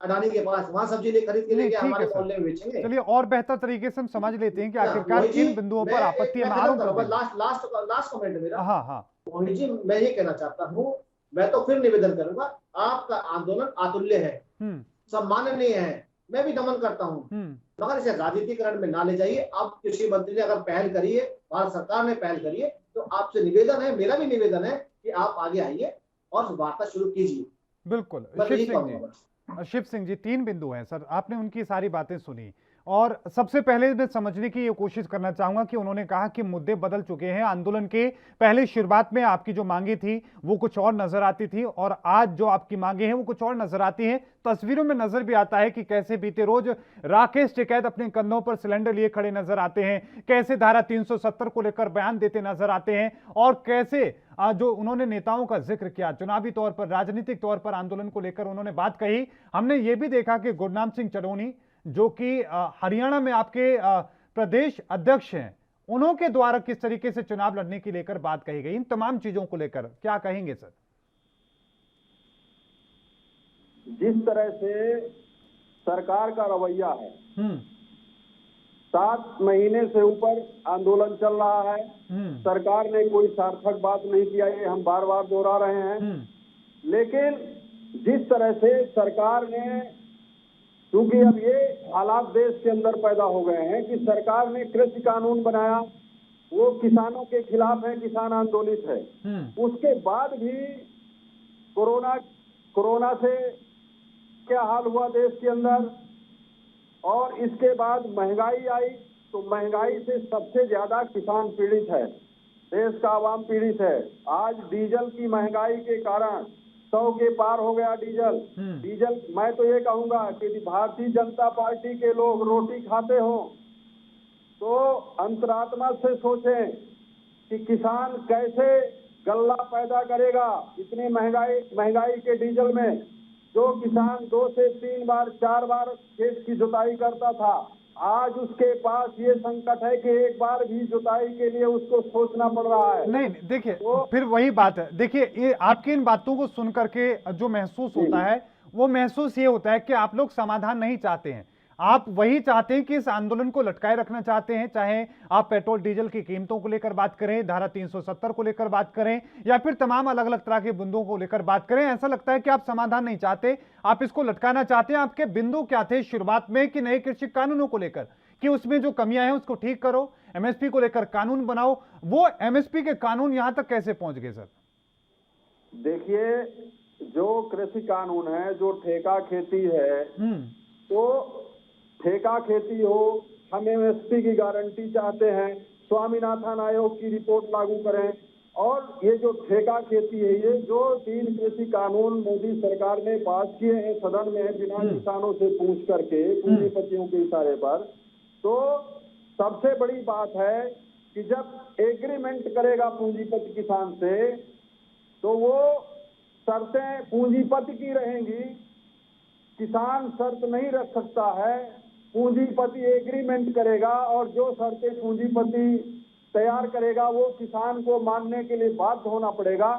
[SPEAKER 7] अडानी के पास, वहां सब्जी खरीद के लेके हमारे मोहल्ले में बेचेंगे?
[SPEAKER 1] चलिए, और बेहतर तरीके से हम समझ लेते हैं कि आखिरकार किन बिंदुओं पर आपत्ति है।
[SPEAKER 7] लास्ट कमेंट मेरा। हाँ, मोहित जी, मैं ये कहना चाहता हूँ, मैं तो फिर निवेदन करूंगा, आपका आंदोलन अतुल्य है, सम्माननीय है, मैं भी दमन करता हूँ, मगर इसे राजनीतिकरण में ना ले जाइए। आप कृषि मंत्री ने अगर पहल करी है, भारत सरकार ने पहल करी है, तो आपसे निवेदन है, मेरा भी निवेदन है कि आप आगे आइए और वार्ता शुरू कीजिए।
[SPEAKER 1] बिल्कुल। शिव सिंह जी, 3 बिंदु हैं सर, आपने उनकी सारी बातें सुनी, और सबसे पहले मैं समझने की ये कोशिश करना चाहूंगा कि उन्होंने कहा कि मुद्दे बदल चुके हैं। आंदोलन के पहले शुरुआत में आपकी जो मांगे थी वो कुछ और नजर आती थी, और आज जो आपकी मांगे हैं वो कुछ और नजर आती हैं। तस्वीरों में नजर भी आता है कि कैसे बीते रोज राकेश टिकैत अपने कंधों पर सिलेंडर लिए खड़े नजर आते हैं, कैसे धारा 370 को लेकर बयान देते नजर आते हैं, और कैसे जो उन्होंने नेताओं का जिक्र किया, चुनावी तौर पर, राजनीतिक तौर पर आंदोलन को लेकर उन्होंने बात कही। हमने ये भी देखा कि गुरनाम सिंह चड़ोनी, जो कि हरियाणा में आपके प्रदेश अध्यक्ष हैं, उन्होंने द्वारा किस तरीके से चुनाव लड़ने की लेकर बात कही गई, इन तमाम चीजों को लेकर क्या कहेंगे सर?
[SPEAKER 5] जिस तरह से सरकार का रवैया है, 7 महीने से ऊपर आंदोलन चल रहा है, सरकार ने कोई सार्थक बात नहीं किया, ये हम बार बार दोहरा रहे हैं। लेकिन जिस तरह से सरकार ने, क्योंकि अब ये हालात देश के अंदर पैदा हो गए हैं कि सरकार ने कृषि कानून बनाया, वो किसानों के खिलाफ है, किसान आंदोलित है, उसके बाद भी कोरोना से क्या हाल हुआ देश के अंदर, और इसके बाद महंगाई आई, तो महंगाई से सबसे ज्यादा किसान पीड़ित है, देश का आवाम पीड़ित है। आज डीजल की महंगाई के कारण 100 के पार हो गया डीजल। मैं तो ये कहूंगा कि भारतीय जनता पार्टी के लोग रोटी खाते हो तो अंतरात्मा से सोचें कि किसान कैसे गल्ला पैदा करेगा इतनी महंगाई के डीजल में। जो किसान 2 से 3 बार 4 बार खेत की जुताई करता था, आज उसके पास ये संकट है कि एक बार भी जुताई के लिए उसको सोचना पड़ रहा है।
[SPEAKER 1] नहीं, देखिए, फिर वही बात है। देखिए, ये आपकी इन बातों को सुन करके जो महसूस होता है वो महसूस ये होता है कि आप लोग समाधान नहीं चाहते हैं, आप वही चाहते हैं कि इस आंदोलन को लटकाए रखना चाहते हैं, चाहे आप पेट्रोल डीजल की कीमतों को लेकर बात करें, धारा 370 को लेकर बात करें, या फिर तमाम अलग अलग तरह के बिंदुओं को लेकर बात करें। ऐसा लगता है कि आप समाधान नहीं चाहते, आप इसको लटकाना चाहते हैं। आपके बिंदु क्या थे शुरुआत में कि नए कृषि कानूनों को लेकर, कि उसमें जो कमियां हैं उसको ठीक करो, एमएसपी को लेकर कानून बनाओ। वो एमएसपी के कानून यहां तक कैसे पहुंच गए सर?
[SPEAKER 5] देखिए, जो कृषि कानून है, जो ठेका खेती है, तो ठेका खेती हो, हम एमएसपी की गारंटी चाहते हैं, स्वामीनाथन आयोग की रिपोर्ट लागू करें। और ये जो ठेका खेती है, ये जो 3 कृषि कानून मोदी सरकार ने पास किए हैं सदन में बिना किसानों से पूछ करके, पूंजीपतियों के इशारे पर, तो सबसे बड़ी बात है कि जब एग्रीमेंट करेगा पूंजीपति किसान से, तो वो शर्तें पूंजीपति की रहेंगी, किसान शर्त नहीं रख सकता है। पूंजीपति एग्रीमेंट करेगा और जो शर्तें पूंजीपति तैयार करेगा वो किसान को मानने के लिए बाध्य होना पड़ेगा।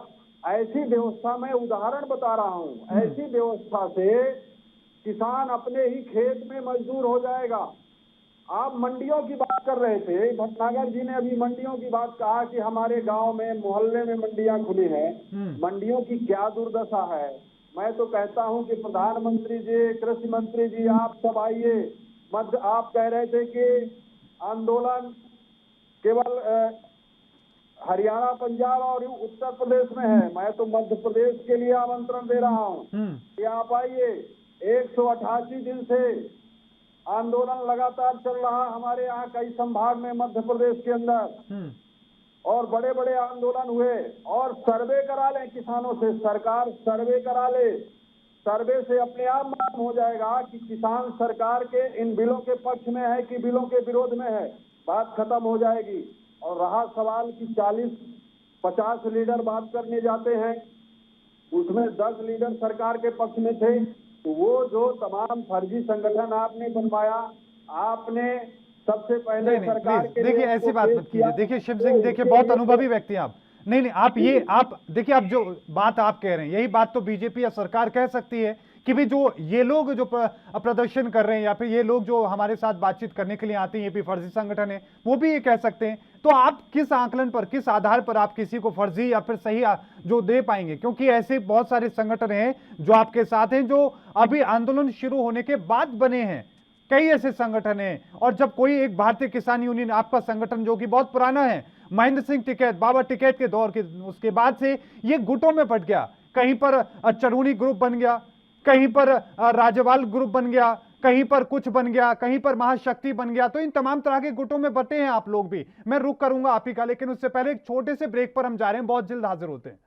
[SPEAKER 5] ऐसी व्यवस्था में उदाहरण बता रहा हूं, ऐसी व्यवस्था से किसान अपने ही खेत में मजदूर हो जाएगा। आप मंडियों की बात कर रहे थे, भटनागर जी ने अभी मंडियों की बात कहा कि हमारे गांव में मोहल्ले में मंडियां खुली हैं। मंडियों की क्या दुर्दशा है। मैं तो कहता हूं कि प्रधानमंत्री जी, कृषि मंत्री जी, आप सब आइए। आप कह रहे थे कि आंदोलन केवल हरियाणा, पंजाब और उत्तर प्रदेश में है। मैं तो मध्य प्रदेश के लिए आमंत्रण दे रहा हूं कि आप आइए। 188 दिन से आंदोलन लगातार चल रहा हमारे यहाँ कई संभाग में मध्य प्रदेश के अंदर, और बड़े बड़े आंदोलन हुए। और सर्वे करा लें किसानों से, सरकार सर्वे करा ले। सर्वे से अपने आप मालूम हो जाएगा कि किसान सरकार के इन बिलों के पक्ष में है कि बिलों के विरोध में है। बात खत्म हो जाएगी। और रहा सवाल कि 40-50 लीडर बात करने जाते हैं, उसमें 10 लीडर सरकार के पक्ष में थे, तो वो जो तमाम फर्जी संगठन आपने बनवाया, आपने सबसे पहले सरकार के
[SPEAKER 1] देखिए ऐसी बात मत कीजिए। देखिए शिव सिंह, देखिए बहुत अनुभवी व्यक्ति हैं आप। नहीं, आप देखिए, आप जो बात आप कह रहे हैं, यही बात तो बीजेपी या सरकार कह सकती है कि भी जो ये लोग जो प्रदर्शन कर रहे हैं, या फिर ये लोग जो हमारे साथ बातचीत करने के लिए आते हैं, ये भी फर्जी संगठन है, वो भी ये कह सकते हैं। तो आप किस आंकलन पर, किस आधार पर आप किसी को फर्जी या फिर सही जो दे पाएंगे? क्योंकि ऐसे बहुत सारे संगठन हैं जो आपके साथ हैं, जो अभी आंदोलन शुरू होने के बाद बने हैं। कई ऐसे संगठन हैं। और जब कोई एक भारतीय किसान यूनियन, आपका संगठन जो कि बहुत पुराना है, महेंद्र सिंह टिकैत, बाबा टिकैत के दौर के, उसके बाद से ये गुटों में बट गया। कहीं पर चरूनी ग्रुप बन गया, कहीं पर राजवाल ग्रुप बन गया, कहीं पर कुछ बन गया, कहीं पर महाशक्ति बन गया। तो इन तमाम तरह के गुटों में बटे हैं आप लोग भी। मैं रुक करूंगा आप ही का, लेकिन उससे पहले एक छोटे से ब्रेक पर हम जा रहे हैं, बहुत जल्द हाजिर होते हैं।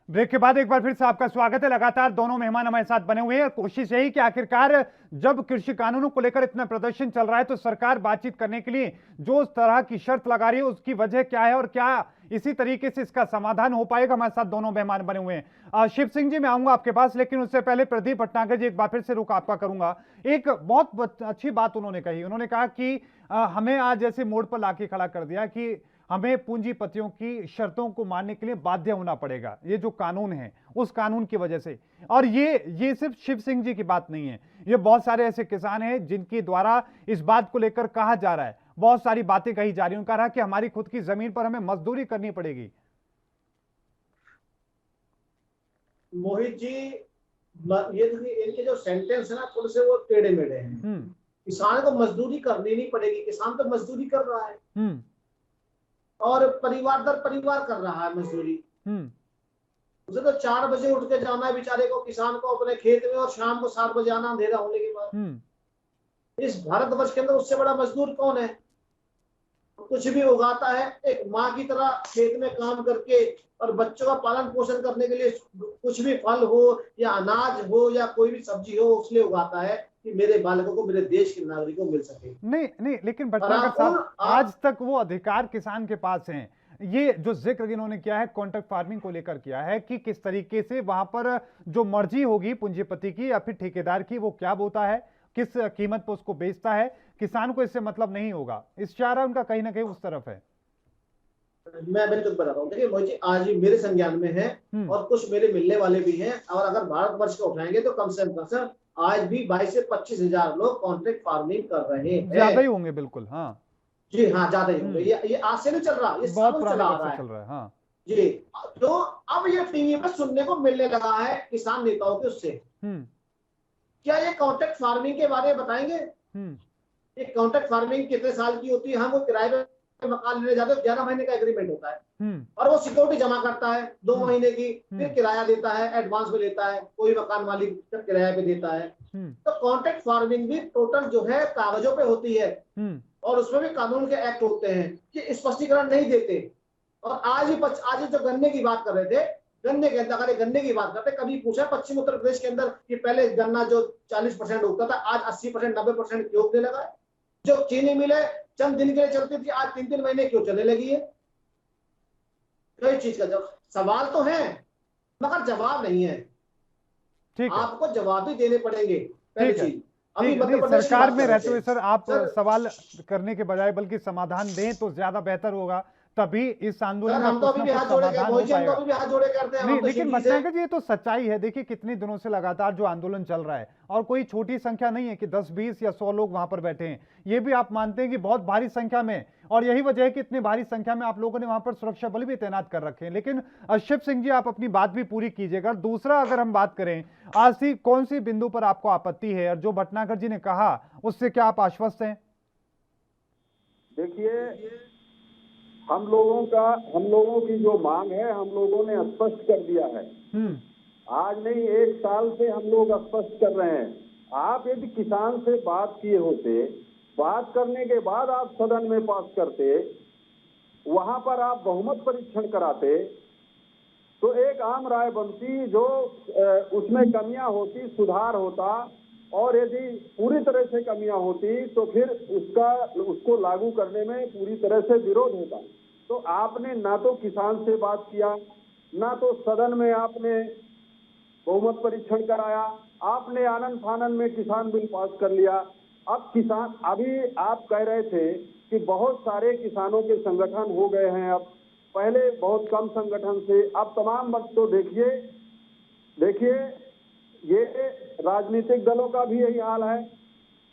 [SPEAKER 1] ब्रेक के बाद एक बार फिर से आपका स्वागत है। लगातार दोनों मेहमान हमारे साथ बने हुए हैं। कोशिश यही कि आखिरकार जब कृषि कानूनों को लेकर इतना प्रदर्शन चल रहा है, तो सरकार बातचीत करने के लिए जो तरह की शर्त लगा रही है, उसकी वजह क्या है और क्या इसी तरीके से इसका समाधान हो पाएगा। हमारे साथ दोनों मेहमान बने हुए हैं। शिव सिंह जी, मैं आऊंगा आपके पास, लेकिन उससे पहले प्रदीप भटनागर जी, एक बार फिर से रुख आपका करूंगा। एक बहुत अच्छी बात उन्होंने कही। उन्होंने कहा कि हमें आज ऐसे मोड़ पर लाके खड़ा कर दिया कि हमें पूंजीपतियों की शर्तों को मानने के लिए बाध्य होना पड़ेगा, ये जो कानून है उस कानून की वजह से। और ये सिर्फ शिव सिंह जी की बात नहीं है, ये बहुत सारे ऐसे किसान हैं जिनके द्वारा इस बात को लेकर कहा जा रहा है, बहुत सारी बातें कही जा रही हैं। उनका रहा कि हमारी खुद की जमीन पर हमें मजदूरी करनी पड़ेगी।
[SPEAKER 7] मोहित जी, ये इनके जो सेंटेंस है ना, थोड़े से वो टेढ़े मेढ़े हैं। किसान को मजदूरी करनी नहीं पड़ेगी, किसान तो मजदूरी कर रहा है और परिवार दर परिवार कर रहा है मजदूरी। उसे तो 4 बजे उठ के जाना है बेचारे को, किसान को, अपने खेत में, और शाम को 7 बजे आना अंधेरा होने के बाद। इस भारतवर्ष के अंदर उससे बड़ा मजदूर कौन है? कुछ भी उगाता है, एक माँ की तरह खेत में काम करके और बच्चों का पालन पोषण करने के लिए कुछ भी फल हो या अनाज हो या कोई भी सब्जी हो, उसलिए उगाता है कि मेरे बालकों को, मेरे देश के नागरिकों को मिल सके।
[SPEAKER 1] नहीं, लेकिन भटनागर साहब, आज तक वो अधिकार किसान के पास हैं। ये जो जिक्र इन्होंने किया है कॉन्ट्रैक्ट फार्मिंग को लेकर किया है कि किस तरीके से वहां पर जो मर्जी होगी पूंजीपति की या फिर ठेकेदार की, वो क्या बोता है, किस कीमत पर उसको बेचता है, किसान को इससे मतलब नहीं होगा। इशारा उनका कहीं ना कहीं उस तरफ है।
[SPEAKER 7] मैं बिल्कुल बताता हूँ, देखिए मोहित जी, आज भी मेरे संज्ञान में है और कुछ मेरे मिलने वाले भी हैं, और अगर भारतवर्ष को उठाएंगे तो कम से कम आज भी 22 से 25 हजार लोग कॉन्ट्रैक्ट फार्मिंग कर रहे हैं।
[SPEAKER 1] ज्यादा ही होंगे, बिल्कुल। हाँ
[SPEAKER 7] जी हाँ, ज्यादा ही होंगे। ये आज से नहीं चल रहा, ये
[SPEAKER 1] बहुत
[SPEAKER 7] चला आ रहा
[SPEAKER 1] है। हाँ
[SPEAKER 7] जी। तो अब ये टीवी पर सुनने को मिलने लगा है किसान नेताओं के उससे। क्या ये कॉन्ट्रैक्ट फार्मिंग के बारे में बताएंगे? ये कॉन्ट्रैक्ट फार्मिंग कितने साल की होती है? हम वो किराए पे मकान लेने जाते हैं, 11 महीने का एग्रीमेंट होता है और वो सिक्योरिटी जमा करता है 2 महीने की, फिर किराया देता है, एडवांस में लेता है, कोई मकान मालिक जब किराया पे देता है। तो कॉन्ट्रैक्ट फार्मिंग भी टोटल जो है कागजों पे होती है और उसमें भी कानून के एक्ट होते हैं कि स्पष्टीकरण नहीं देते। और आज जो गन्ने की बात कर रहे थे, गन्ने के अंदर अगर गन्ने की बात करते, कभी पूछा पश्चिम उत्तर प्रदेश के अंदर कि पहले गन्ना जो 40% उगता था आज 80% 90% क्यों उगने लगा है? जो चीनी मिले चंद दिन के लिए चलती थी आज 3-3 महीने क्यों चलने लगी है? कई चीज का सवाल तो है मगर जवाब नहीं है। आपको जवाब भी देने पड़ेंगे। पहली चीज, अभी
[SPEAKER 1] सरकार में रहते हुए सर आप सवाल करने के बजाय बल्कि समाधान दें तो ज्यादा बेहतर होगा, तभी इस आंदोलन का कुछ ना कुछ समाधान हो पाएगा। नहीं, लेकिन भटनागर जी ये तो सच्चाई है। देखिए कितने दिनों से लगातार जो आंदोलन चल रहा है और कोई छोटी संख्या नहीं है कि 10, 20 या 100 लोग वहां पर बैठे हैं। ये भी आप मानते हैं कि बहुत भारी संख्या में, और यही वजह है कि इतनी भारी संख्या में आप लोगों ने वहां पर सुरक्षा बल भी तैनात कर रखे हैं। लेकिन शिव सिंह जी आप अपनी बात भी पूरी कीजिएगा। दूसरा, अगर हम बात करें आज सी कौन सी बिंदु पर आपको आपत्ति है और जो भटनागर जी ने कहा उससे क्या आप आश्वस्त हैं?
[SPEAKER 5] देखिए, हम लोगों की जो मांग है हम लोगों ने स्पष्ट कर दिया है। आज नहीं, 1 साल से हम लोग स्पष्ट कर रहे हैं। आप यदि किसान से बात किए होते, बात करने के बाद आप सदन में पास करते, वहां पर आप बहुमत परीक्षण कराते तो एक आम राय बनती, जो उसमें कमियां होती सुधार होता, और यदि पूरी तरह से कमियां होती तो फिर उसको लागू करने में पूरी तरह से विरोध होता। तो आपने ना तो किसान से बात किया, ना तो सदन में आपने बहुमत परीक्षण कराया, आपने आनंद फानन में किसान बिल पास कर लिया। अब किसान, अभी आप कह रहे थे कि बहुत सारे किसानों के संगठन हो गए हैं, अब पहले बहुत कम संगठन से अब तमाम वक्त। तो देखिए ये राजनीतिक दलों का भी यही हाल है।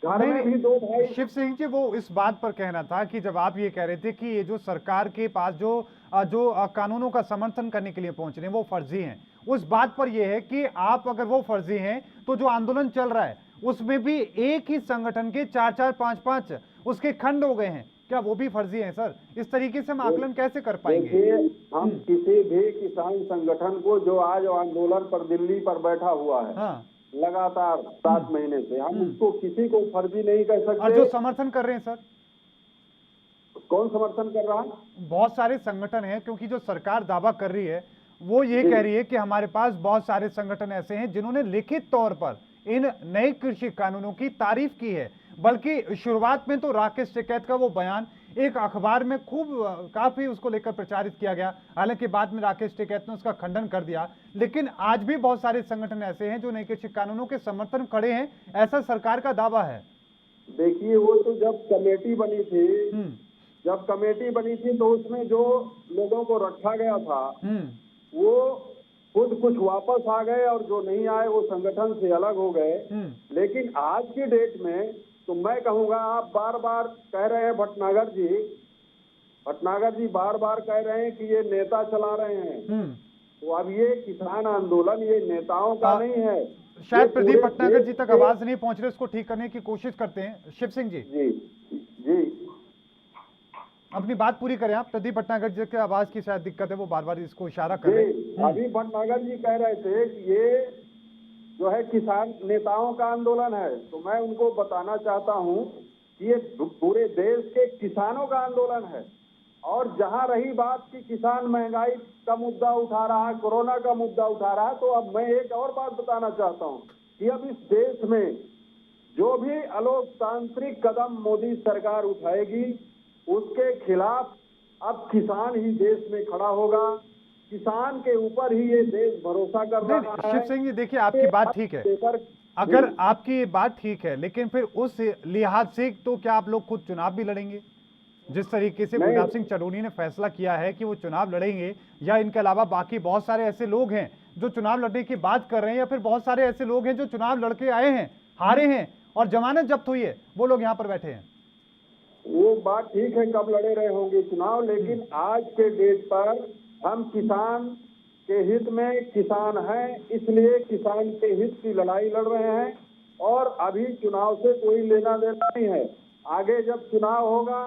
[SPEAKER 5] घर में भी 2 भाई।
[SPEAKER 1] शिव सिंह जी, वो इस बात पर कहना था कि जब आप ये कह रहे थे कि ये जो सरकार के पास जो कानूनों का समर्थन करने के लिए पहुंच रहे हैं वो फर्जी हैं, उस बात पर यह है कि आप अगर वो फर्जी हैं तो जो आंदोलन चल रहा है उसमें भी एक ही संगठन के 4-4, 5-5 उसके खंड हो गए हैं, क्या वो भी फर्जी हैं सर? इस तरीके से हम आकलन कैसे कर पाएंगे?
[SPEAKER 5] हम किसी भी किसान संगठन को जो आज आंदोलन पर दिल्ली पर बैठा हुआ है लगातार 7 महीने से, हम उसको किसी को फर्जी नहीं कह सकते।
[SPEAKER 1] और जो समर्थन कर रहे हैं सर,
[SPEAKER 5] कौन समर्थन कर रहा है?
[SPEAKER 1] बहुत सारे संगठन हैं, क्योंकि जो सरकार दावा कर रही है वो ये कह रही है कि हमारे पास बहुत सारे संगठन ऐसे हैं जिन्होंने लिखित तौर पर इन नए कृषि कानूनों की तारीफ की है। बल्कि शुरुआत में तो राकेश टिकैत का वो बयान एक अखबार में खूब काफी उसको लेकर प्रचारित किया गया, हालांकि बाद में राकेश टिकैत ने उसका खंडन कर दिया। लेकिन आज भी बहुत सारे संगठन ऐसे हैं जो नए कृषि कानूनों के समर्थन खड़े हैं, ऐसा सरकार का दावा है।
[SPEAKER 5] देखिए, वो तो जब कमेटी बनी थी तो उसमें जो लोगों को रखा गया था वो खुद कुछ वापस आ गए और जो नहीं आए वो संगठन से अलग हो गए। लेकिन आज की डेट में तो मैं कहूंगा, आप बार बार कह रहे हैं भटनागर जी बार बार कह रहे हैं कि ये नेता चला रहे हैं, तो अब ये किसान आंदोलन ये नेताओं का नहीं है।
[SPEAKER 1] शायद प्रदीप भटनागर जी तक आवाज नहीं पहुंच रही, उसको ठीक करने की कोशिश करते हैं। शिव सिंह जी अपनी बात पूरी करें आप। प्रदीप भटनागर जी की आवाज की शायद दिक्कत है, वो बार बार इसको इशारा कर रहे हैं।
[SPEAKER 5] अभी भटनागर जी कह रहे थे कि ये जो है किसान नेताओं का आंदोलन है, तो मैं उनको बताना चाहता हूं कि ये पूरे देश के किसानों का आंदोलन है। और जहां रही बात कि किसान महंगाई का मुद्दा उठा रहा है, कोरोना का मुद्दा उठा रहा है, तो अब मैं एक और बात बताना चाहता हूं कि अब इस देश में जो भी अलोकतांत्रिक कदम मोदी सरकार उठाएगी उसके खिलाफ अब किसान ही देश में खड़ा होगा, किसान के ऊपर ही ये देश भरोसा कर रहा है।
[SPEAKER 1] शिव सिंह जी देखिए, आपकी बात ठीक है, अगर आपकी बात ठीक है, लेकिन फिर उस लिहाज से तो क्या आप लोग खुद चुनाव भी लड़ेंगे? जिस तरीके से गुरनाम सिंह चढ़ूनी ने फैसला किया है कि वो चुनाव लड़ेंगे, या इनके अलावा बाकी बहुत सारे ऐसे लोग हैं जो चुनाव लड़ने की बात कर रहे हैं, या फिर बहुत सारे ऐसे लोग हैं जो चुनाव लड़के आए हैं, हारे हैं और जमानत जब्त हुई है, वो लोग यहाँ पर बैठे हैं।
[SPEAKER 5] वो बात ठीक है, कब लड़े रहे होंगे चुनाव, लेकिन आज के डेट पर हम किसान के हित में किसान हैं, इसलिए किसान के हित की लड़ाई लड़ रहे हैं। और अभी चुनाव से कोई लेना देना नहीं है, आगे जब चुनाव होगा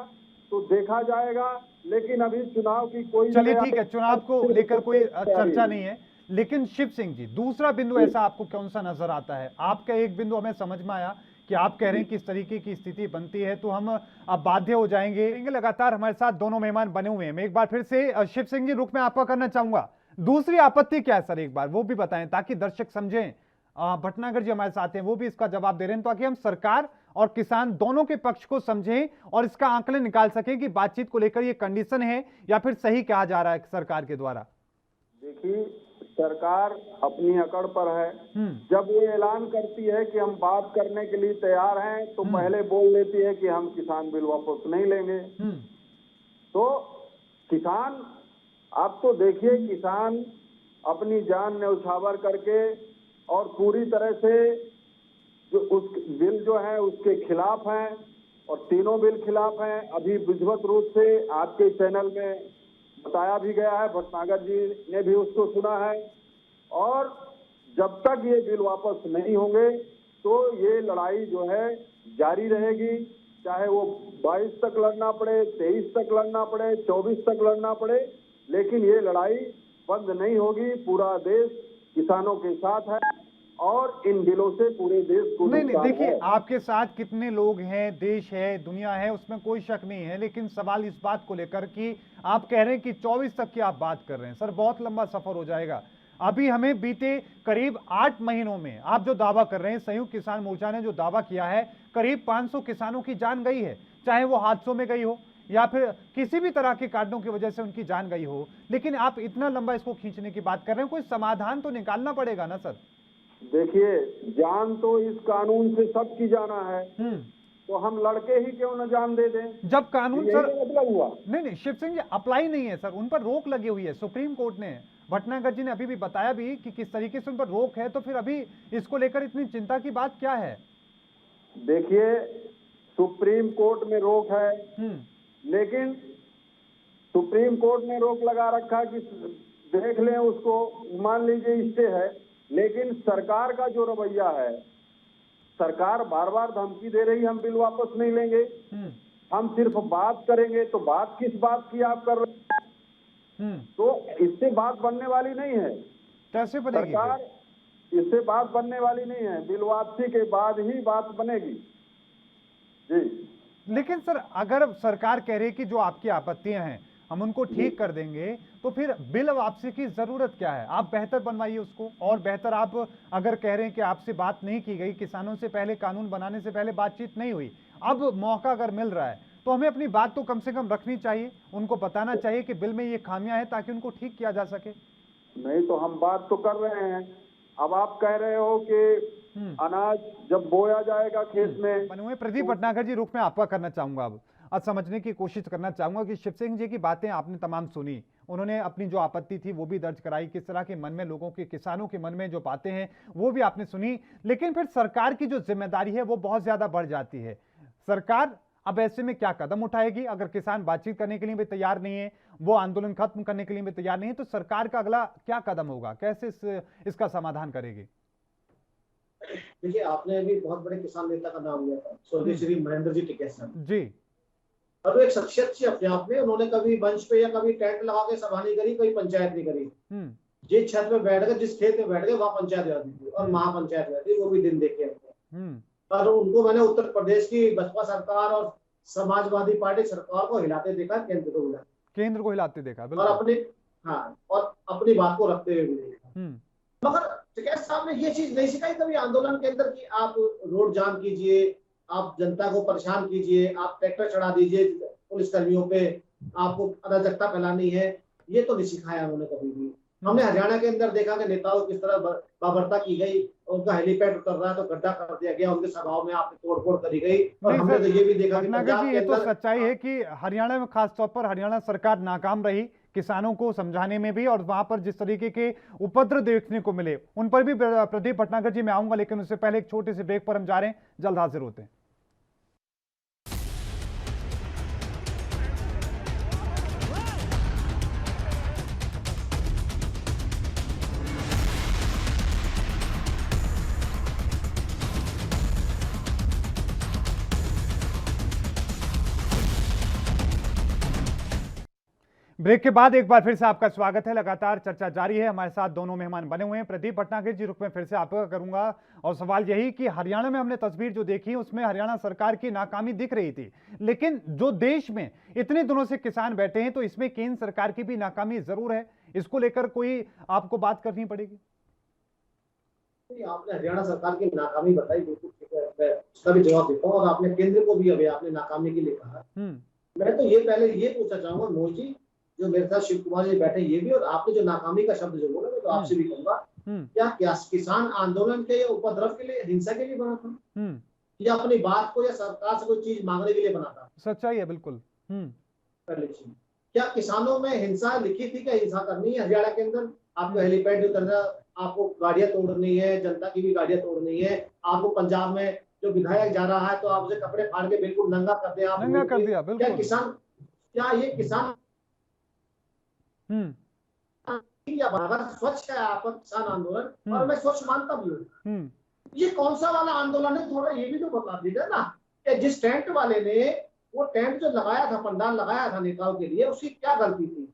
[SPEAKER 5] तो देखा जाएगा, लेकिन अभी चुनाव की कोई,
[SPEAKER 1] चलिए ठीक है, चुनाव को लेकर कोई चर्चा नहीं है। लेकिन शिव सिंह जी, दूसरा बिंदु ऐसा आपको कौन सा नजर आता है? आपका एक बिंदु हमें समझ में आया कि आप कह रहे हैं कि इस तरीके की स्थिति बनती है तो हम अब बाध्य हो जाएंगे। लगातार हमारे साथ दोनों मेहमान बने हुए हैं, मैं एक बार फिर से शिव सिंह जी रुख में आपका करना चाहूंगा, दूसरी आपत्ति क्या है सर, एक बार वो भी बताएं ताकि दर्शक समझें। भटनागर जी हमारे साथ हैं, वो भी इसका जवाब दे रहे हैं, ताकि हम सरकार और किसान दोनों के पक्ष को समझें और इसका आंकलन निकाल सकें कि बातचीत को लेकर ये कंडीशन है या फिर सही कहा जा रहा है सरकार के द्वारा।
[SPEAKER 5] देखिए, सरकार अपनी अकड़ पर है। जब वो ऐलान करती है कि हम बात करने के लिए तैयार हैं, तो पहले बोल देती है कि हम किसान बिल वापस नहीं लेंगे। तो किसान, आप तो देखिए, किसान अपनी जान न्यौछावर करके और पूरी तरह से जो उस बिल जो है उसके खिलाफ हैं, और तीनों बिल खिलाफ हैं। अभी विधिवत रूप से आपके चैनल में बताया भी गया है, भटनागर जी ने भी उसको सुना है। और जब तक ये बिल वापस नहीं होंगे तो ये लड़ाई जो है जारी रहेगी, चाहे वो 22 तक लड़ना पड़े, 23 तक लड़ना पड़े, 24 तक लड़ना पड़े, लेकिन ये लड़ाई बंद नहीं होगी। पूरा देश किसानों के साथ है और इन बिलों से पूरे देश को
[SPEAKER 1] नहीं देखिए, आपके साथ कितने लोग हैं, देश है, दुनिया है, उसमें कोई शक नहीं है, लेकिन सवाल इस बात को लेकर कि आप कह रहे हैं कि 24 तक की आप बात कर रहे हैं। सर, बहुत लंबा सफर हो जाएगा। अभी हमें बीते करीब 8 महीनों में आप जो दावा कर रहे हैं, संयुक्त किसान मोर्चा ने जो दावा किया है, करीब 500 किसानों की जान गई है, चाहे वो हादसों में गई हो या फिर किसी भी तरह के कारणों की वजह से उनकी जान गई हो। लेकिन आप इतना लंबा इसको खींचने की बात कर रहे हैं, कोई समाधान तो निकालना पड़ेगा ना सर।
[SPEAKER 5] देखिए, जान तो इस कानून से सबकी जाना है, तो हम लड़के ही क्यों न जान दे दें?
[SPEAKER 1] जब कानून सर
[SPEAKER 5] मतलब हुआ
[SPEAKER 1] नहीं शिव सिंह जी, अप्लाई नहीं है सर, उन पर रोक लगी हुई है सुप्रीम कोर्ट ने। भटनागर जी ने अभी भी बताया भी कि किस तरीके से उन पर रोक है, तो फिर अभी इसको लेकर इतनी चिंता की बात क्या है?
[SPEAKER 5] देखिए, सुप्रीम कोर्ट में रोक है, लेकिन सुप्रीम कोर्ट ने रोक लगा रखा कि देख लें उसको, मान लीजिए स्टे है, लेकिन सरकार का जो रवैया है, सरकार बार बार धमकी दे रही हम बिल वापस नहीं लेंगे, हम सिर्फ बात करेंगे। तो बात किस बात की आप कर रहे हैं? तो इससे बात बनने वाली नहीं है।
[SPEAKER 1] कैसे बनेगी
[SPEAKER 5] सरकार? इससे बात बनने वाली नहीं है, बिल वापसी के बाद ही बात बनेगी जी।
[SPEAKER 1] लेकिन सर, अगर सरकार कह रही है कि जो आपकी आपत्तियां हैं हम उनको ठीक कर देंगे, तो फिर बिल वापसी की जरूरत क्या है? आप बेहतर बनवाइए उसको, और बेहतर आप अगर कह रहे हैं कि आपसे बात नहीं की गई, किसानों से पहले, कानून बनाने से पहले बातचीत नहीं हुई, अब मौका अगर मिल रहा है तो हमें अपनी बात तो कम से कम रखनी चाहिए, उनको बताना चाहिए कि बिल में ये खामियां हैं ताकि उनको ठीक किया जा सके।
[SPEAKER 5] नहीं तो हम बात तो कर रहे हैं। अब आप कह रहे हो कि अनाज जब बोया जाएगा खेत में।
[SPEAKER 1] बने हुए प्रदीप भटनागर जी, रुख में आपका करना चाहूंगा अब समझने की कोशिश करना चाहूंगा कि शिव सिंह जी की बातें आपने तमाम सुनी, उन्होंने अपनी जो आपत्ति थी वो भी दर्ज कराई, किस तरह के मन में, लोगों के, किसानों के मन में जो बातें हैं वो भी आपने सुनी। लेकिन फिर सरकार की जो जिम्मेदारी है वो बहुत ज्यादा बढ़ जाती है। सरकार अब ऐसे में क्या कदम उठाएगी? अगर किसान बातचीत करने के लिए भी तैयार नहीं है, वो आंदोलन खत्म करने के लिए भी तैयार नहीं है, तो सरकार का अगला क्या कदम होगा? कैसे इसका समाधान करेगी?
[SPEAKER 7] देखिए, आपने अभी बहुत बड़े किसान नेता का नाम लिया था, स्वर्गीय श्री महेंद्र जी टिकैत साहब
[SPEAKER 1] जी।
[SPEAKER 7] और वो एक शख्सियत थी अपने आप में। उन्होंने कभी मंच पे या कभी टेंट लगा के सभा नहीं करी, कोई पंचायत नहीं करी। जिस छत में बैठ गए, जिस खेत में बैठ गए, वहां पंचायत जाती थी और महापंचायत जाती, वो भी दिन देखे हमने। और उनको मैंने उत्तर प्रदेश की बसपा सरकार और समाजवादी पार्टी सरकार को हिलाते देखा, केंद्र को हिलाते देखा, और अपनी बात को रखते हुए भी देखा। मगर टिकैत साहब ने ये चीज नहीं सिखाई कभी आंदोलन के अंदर कि आप रोड जाम कीजिए, आप जनता को परेशान कीजिए, आप ट्रैक्टर चढ़ा दीजिए पुलिस कर्मियों पे, आपको अराजकता फैलानी है, ये तो नहीं सिखाया उन्होंने कभी भी। हमने हरियाणा के अंदर देखा कि नेताओं किस तरह बर्बरता की गई, उनका हेलीपैड उतर रहा है तो गड्ढा कर दिया गया, उनके सभाओं में आपने तोड़फोड़ करी गई। और हमने तो ये भी देखा कि
[SPEAKER 1] भटनागर जी, ये तो सच्चाई है कि हरियाणा में खासतौर पर हरियाणा सरकार नाकाम रही किसानों को समझाने में भी, और वहां पर जिस तरीके के उपद्रव देखने को मिले उन पर भी प्रदीप भटनागर जी मैं आऊंगा, लेकिन उससे पहले एक छोटे से ब्रेक पर हम जा रहे हैं, जल्द हाजिर होते हैं। ब्रेक के बाद एक बार फिर से आपका स्वागत है। लगातार चर्चा जारी है, हमारे साथ दोनों मेहमान बने हुए हैं। प्रदीप भटनागर जी, रुक में फिर से आपका करूंगा, और सवाल यही कि हरियाणा में हमने तस्वीर जो देखी उसमें हरियाणा सरकार की नाकामी दिख रही थी, लेकिन जो देश में इतने दिनों से किसान बैठे हैं तो इसमें केंद्र सरकार की भी नाकामी जरूर है, इसको लेकर कोई आपको बात करनी पड़ेगी।
[SPEAKER 7] आपने हरियाणा सरकार की नाकामी बताई, बिल्कुल ठीक है, मैं उसका भी जवाब देता हूँ। और आपने केंद्र को भी अभी आपने नाकामी के लिए कहा, मैं तो ये पहले ये पूछना चाहूंगा मोदी जी, जो मेरे साथ शिव कुमार जी बैठे ये भी, और आपने जो नाकामी का शब्द जो बोला मैं तो आपसे भी कहूंगा, क्या किसान आंदोलन के उपद्रव के लिए, हिंसा के लिए बना था, या अपनी बात को या सरकार से कोई चीज मांगने के लिए बना था?
[SPEAKER 1] सच्चाई है बिल्कुल।
[SPEAKER 7] पहले चीज, क्या किसानों में हिंसा लिखी थी, क्या हिंसा करनी है हरियाणा के अंदर? आपको हेलीपैड करना, आपको गाड़ियां तोड़नी है, जनता की भी गाड़ियां तोड़नी है, आपको पंजाब में जो विधायक जा रहा है तो आप उसे कपड़े फाड़ के बिल्कुल नंगा कर दिया, आप
[SPEAKER 1] नंगा कर दिया, बिल्कुल।
[SPEAKER 7] क्या किसान, क्या ये किसान अगर स्वच्छ है आपका किसान आंदोलन, और मैं स्वच्छ मानता भी हूँ, ये कौन सा वाला आंदोलन है, थोड़ा ये भी तो बता दीजिए ना, कि जिस टेंट वाले ने वो टेंट जो लगाया था, पंडाल लगाया था नेताओं के लिए, उसकी क्या गलती थी?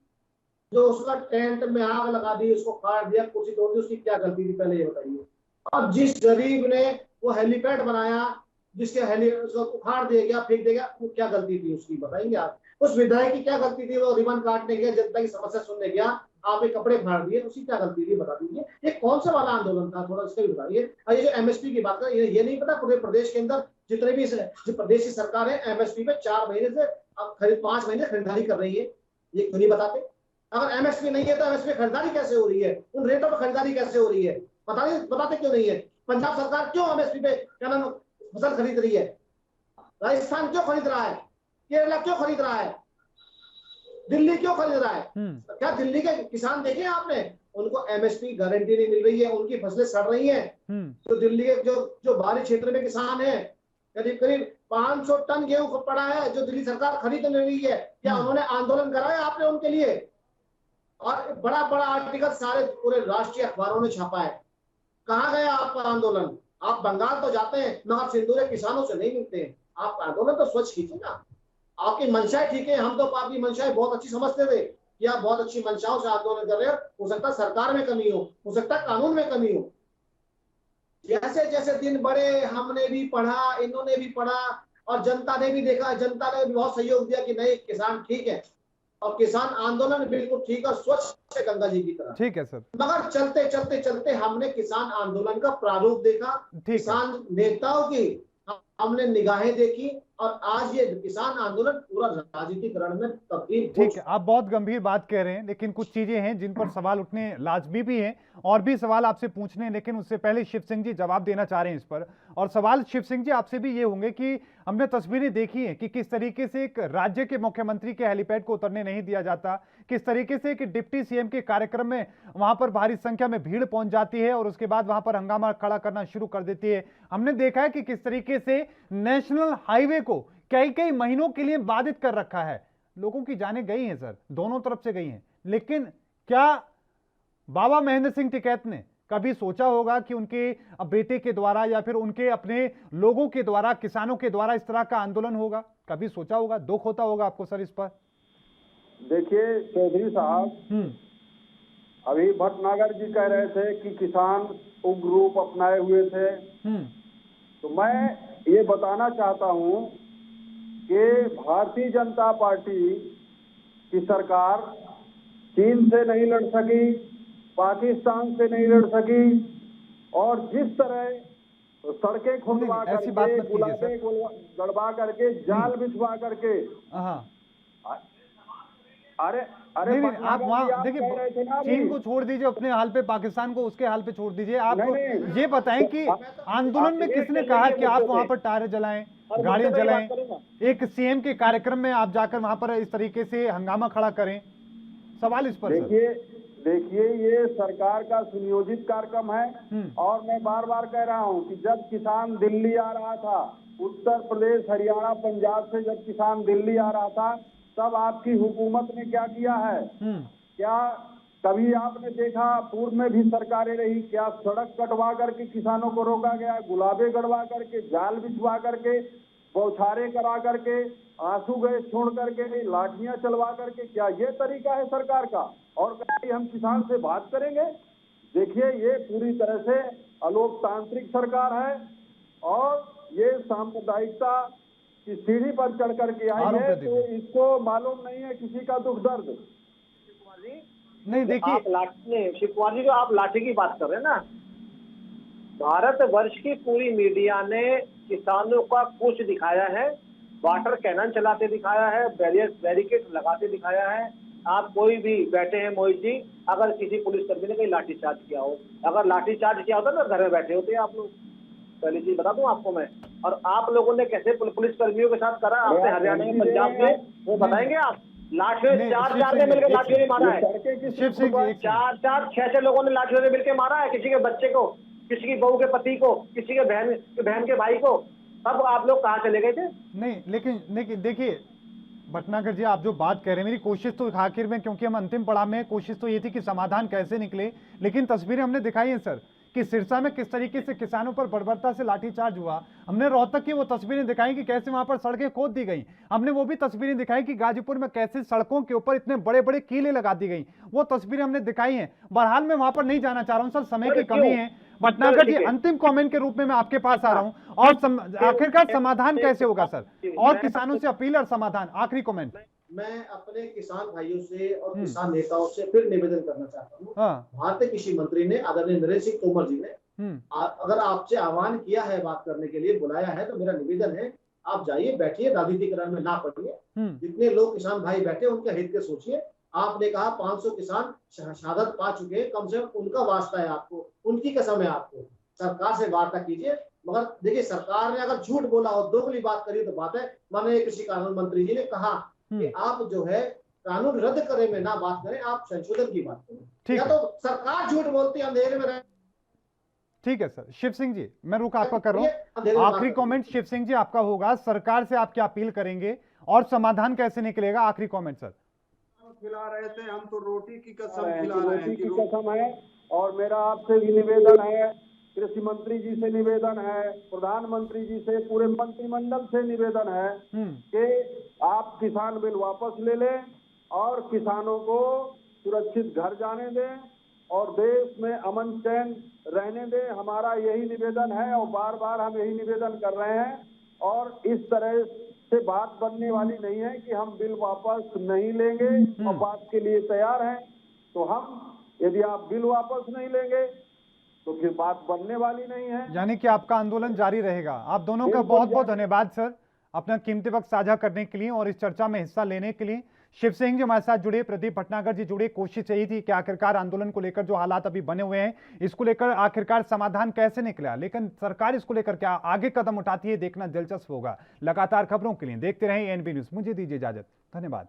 [SPEAKER 7] जो उसका टेंट में आग लगा दी, उसको काट दिया, कुर्सी तोड़ दी, उसकी क्या गलती थी, पहले ये बताइए। और जिस गरीब ने वो हेलीपैड बनाया, जिसके उसको उखाड़ दिया गया, फेंक देगा, वो क्या गलती थी उसकी, बताएंगे आप? उस विधायक की क्या गलती थी, वो रिबन काटने गया, जनता की समस्या सुनने गया, आपके कपड़े फाड़ दिए, उसकी क्या गलती थी, बता दीजिए। ये कौन सा वाला आंदोलन था, थोड़ा इसका भी बताइए। ये जो एमएसपी की बात करें, ये नहीं पता पूरे प्रदेश के अंदर जितने भी जो प्रदेश की सरकार है एमएसपी पे 4 महीने से अब 5 महीने खरीदारी कर रही है, ये क्यों नहीं बताते? अगर एमएसपी नहीं है तो एमएसपी खरीदारी कैसे हो रही है, उन रेटों पर खरीदारी कैसे हो रही है, बताते क्यों नहीं है? पंजाब सरकार क्यों एमएसपी पे क्या नाम फसल खरीद रही है? राजस्थान क्यों खरीद रहा है? केरला क्यों खरीद रहा है? दिल्ली क्यों खरीद रहा है? क्या दिल्ली के किसान देखे आपने? उनको एमएसपी गारंटी नहीं मिल रही है, उनकी फसलें सड़ रही हैं। तो दिल्ली के जो बाहरी क्षेत्र में किसान है, करीब करीब 500 टन गेहूं पड़ा है जो दिल्ली सरकार खरीद नहीं रही है। क्या उन्होंने आंदोलन कराया आपने उनके लिए? और बड़ा बड़ा आर्टिकल सारे पूरे राष्ट्रीय अखबारों ने छापा है। कहाँ गया आपका आंदोलन? आप बंगाल तो जाते हैं मगर सिंदूरे किसानों से नहीं मिलते हैं। आप आंदोलन तो स्वच्छ कीजिए ना। आपकी मंशाएं ठीक है, हम तो आपकी मंशाएं बहुत अच्छी समझते थे कि आप बहुत अच्छी मंशाओं से आंदोलन कर रहे हो सकता है सरकार में कमी हो सकता है कानून में कमी हो। जैसे जैसे दिन बढ़े हमने भी पढ़ा, इन्होंने भी पढ़ा और जनता ने भी देखा, जनता ने भी बहुत सहयोग दिया कि नहीं किसान ठीक है और किसान आंदोलन बिल्कुल ठीक और स्वच्छ है गंगा जी की तरह।
[SPEAKER 1] ठीक है सर।
[SPEAKER 7] मगर चलते चलते चलते हमने किसान आंदोलन का प्रारूप देखा, किसान नेताओं की हमने निगाहें देखी और आज ये किसान आंदोलन पूरा राजनीतिक रण में तब्दील।
[SPEAKER 1] ठीक है, आप बहुत गंभीर बात कह रहे हैं, लेकिन कुछ चीजें हैं जिन पर सवाल उठने लाजमी भी हैं और भी सवाल आपसे पूछने हैं, लेकिन उससे पहले शिव सिंह जी जवाब देना चाह रहे हैं इस पर। और सवाल शिव सिंह जी आपसे भी ये होंगे कि हमने तस्वीरें देखी हैं कि किस तरीके से एक राज्य के मुख्यमंत्री के हेलीपैड को उतरने नहीं दिया जाता, किस तरीके से एक डिप्टी सीएम के कार्यक्रम में वहां पर भारी संख्या में भीड़ पहुंच जाती है और उसके बाद वहां पर हंगामा खड़ा करना शुरू कर देती है। हमने देखा है कि किस तरीके से नेशनल हाईवे को कई कई महीनों के लिए बाधित कर रखा है। लोगों की जानें गई हैं सर, दोनों तरफ से गई हैं, लेकिन क्या बाबा महेंद्र सिंह टिकैत ने कभी सोचा होगा कि उनके बेटे के द्वारा या फिर उनके अपने लोगों के द्वारा, किसानों के द्वारा इस तरह का आंदोलन होगा? कभी सोचा होगा? दुख होता होगा आपको सर इस पर?
[SPEAKER 5] देखिए चौधरी साहब, अभी भटनागर जी कह रहे थे कि किसान उग्र रूप अपनाए हुए थे, तो मैं ये बताना चाहता हूं कि भारतीय जनता पार्टी की सरकार चीन से नहीं लड़ सकी, पाकिस्तान से नहीं लड़ सकी और जिस तरह सड़कें खुदवा करके, गुलाबे गड़बा करके, जाल बिछवा करके अरे अरे
[SPEAKER 1] नहीं,
[SPEAKER 5] भटनागर
[SPEAKER 1] आप
[SPEAKER 5] जी,
[SPEAKER 1] वहाँ
[SPEAKER 5] आप
[SPEAKER 1] देखिए,
[SPEAKER 5] कह रहे थे ना
[SPEAKER 1] चीन
[SPEAKER 5] अभी।
[SPEAKER 1] को छोड़ दीजिए अपने हाल पे, पाकिस्तान को उसके हाल पे छोड़ दीजिए। आप
[SPEAKER 5] नहीं,
[SPEAKER 1] ये बताएं कि आंदोलन में किसने कहा कि आप वहां पर टायर जलाएं, गाड़ी जलाएं? एक सीएम के कार्यक्रम में आप जाकर वहां पर इस तरीके से हंगामा खड़ा करें, सवाल इस पर सर।
[SPEAKER 5] देखिए ये सरकार का सुनियोजित कार्यक्रम है और मैं बार बार कह रहा हूं कि जब किसान दिल्ली आ रहा था, उत्तर प्रदेश, हरियाणा, पंजाब से जब किसान दिल्ली आ रहा था, तब आपकी हुकूमत ने क्या किया है? क्या कभी आपने देखा? पूर्व में भी सरकारें रही, क्या सड़क कटवा करके किसानों को रोका गया? गुलाबे गड़वा करके, जाल बिछवा करके, बौछारें करा करके, आंसू गैस छोड़ करके, लाठियां चलवा करके, क्या ये तरीका है सरकार का? और कहीं हम किसान से बात करेंगे? देखिए ये पूरी तरह से अलोकतांत्रिक सरकार है और ये सांप्रदायिकता की सीढ़ी पर चढ़ करके आई है, तो इसको मालूम नहीं है किसी का दुख दर्द।
[SPEAKER 1] नहीं देखिए,
[SPEAKER 6] शिव कुमार जी, जो आप लाठी की बात कर रहे हैं ना, भारतवर्ष की पूरी मीडिया ने किसानों का कुछ दिखाया है, वाटर कैनन चलाते दिखाया है, बैरिकेड लगाते दिखाया है। आप कोई भी बैठे हैं मोहित जी, अगर किसी पुलिसकर्मी ने कहीं लाठीचार्ज किया हो, अगर लाठीचार्ज किया होता ना, घर में बैठे होते आप लोग। पहली चीज बता दूं आपको मैं। और आप लोगों ने कैसे पुलिसकर्मियों के साथ करा, आपने हरियाणा में, पंजाब में, वो बताएंगे आप? लाठियों चार ने मिलकर लाठियों ने मारा है, छह लोगों ने लाठियों ने मिलकर मारा है, किसी के बच्चे को, किसी की बहू के पति को, किसी के बहन के भाई को। तब आप लोग कहाँ चले गए थे?
[SPEAKER 1] नहीं लेकिन देखिए भटनागर जी, आप जो बात कह रहे हैं, मेरी कोशिश तो आखिर में, क्योंकि हम अंतिम पड़ाव में, कोशिश तो ये थी कि समाधान कैसे निकले, लेकिन तस्वीरें हमने दिखाई हैं सर कि सिरसा में किस तरीके से किसानों पर बर्बरता से लाठीचार्ज हुआ। हमने रोहतक की वो तस्वीरें दिखाई कि कैसे वहां पर सड़कें खोद दी गई। हमने वो भी तस्वीरें दिखाई कि गाजीपुर में कैसे सड़कों के ऊपर इतने बड़े बड़े कीले लगा दी गई, वो तस्वीरें हमने दिखाई हैं। बहरहाल मैं वहां पर नहीं जाना चाह रहा हूं सर, समय की कमी है। भटनागर जी, अंतिम कमेंट के रूप में मैं आपके पास आ रहा हूं, और आखिरकार समाधान कैसे होगा सर, और किसानों से अपील और समाधान, आखिरी कमेंट।
[SPEAKER 7] मैं अपने किसान भाइयों से और किसान नेताओं से फिर निवेदन करना चाहता हूँ। भारतीय कृषि मंत्री ने, आदरणीय नरेंद्र सिंह तोमर जी ने अगर आपसे आह्वान किया है, बात करने के लिए बुलाया है, तो मेरा निवेदन है आप जाइए, बैठिए, राजनीतिकरण में ना पड़िए। जितने लोग किसान भाई बैठे उनके हित के सोचिए। आपने कहा 500 किसान शहादत पा चुके हैं, कम से कम उनका वास्ता है आपको, उनकी कसम है आपको। सरकार से वार्ता कीजिए। मगर देखिए, सरकार ने अगर झूठ बोला और दोगली बात करी तो बात है। माननीय कृषि कानून मंत्री जी ने कहा कि आप जो है कानून रद्द करे में ना बात करें, आप संशोधन की बात करें। या तो सरकार झूठ बोलती है, अंधेरे में रहे।
[SPEAKER 1] ठीक है सर। शिव सिंह जी, मैं रुक आपका कर रहा हूं, आखिरी कमेंट शिव सिंह जी आपका होगा। सरकार से आप क्या अपील करेंगे और समाधान कैसे निकलेगा? आखिरी कमेंट सर।
[SPEAKER 5] खिला रहे थे, हम तो रोटी की कसम खिला रहे हैं, रोटी की कसम है। और मेरा आपसे भी निवेदन है, कृषि मंत्री जी से निवेदन है, प्रधानमंत्री जी से, पूरे मंत्रिमंडल से निवेदन है कि आप किसान बिल वापस ले लें और किसानों को सुरक्षित घर जाने दें और देश में अमन चैन रहने दें। हमारा यही निवेदन है और बार बार हम यही निवेदन कर रहे हैं। और इस तरह से बात बनने वाली नहीं है कि हम बिल वापस नहीं लेंगे और बात के लिए तैयार हैं। तो हम, यदि आप बिल वापस नहीं लेंगे तो फिर बात बनने वाली नहीं है।
[SPEAKER 1] यानी कि आपका आंदोलन जारी रहेगा। आप दोनों का बहुत बहुत धन्यवाद सर, अपना कीमती वक्त साझा करने के लिए और इस चर्चा में हिस्सा लेने के लिए। शिव सिंह जी हमारे साथ जुड़े, प्रदीप भटनागर जी जुड़े। कोशिश यही थी कि आखिरकार आंदोलन को लेकर जो हालात अभी बने हुए हैं, इसको लेकर आखिरकार समाधान कैसे निकला, लेकिन सरकार इसको लेकर क्या आगे कदम उठाती है, देखना दिलचस्प होगा। लगातार खबरों के लिए देखते रहें एएनबी न्यूज। मुझे दीजिए इजाजत, धन्यवाद।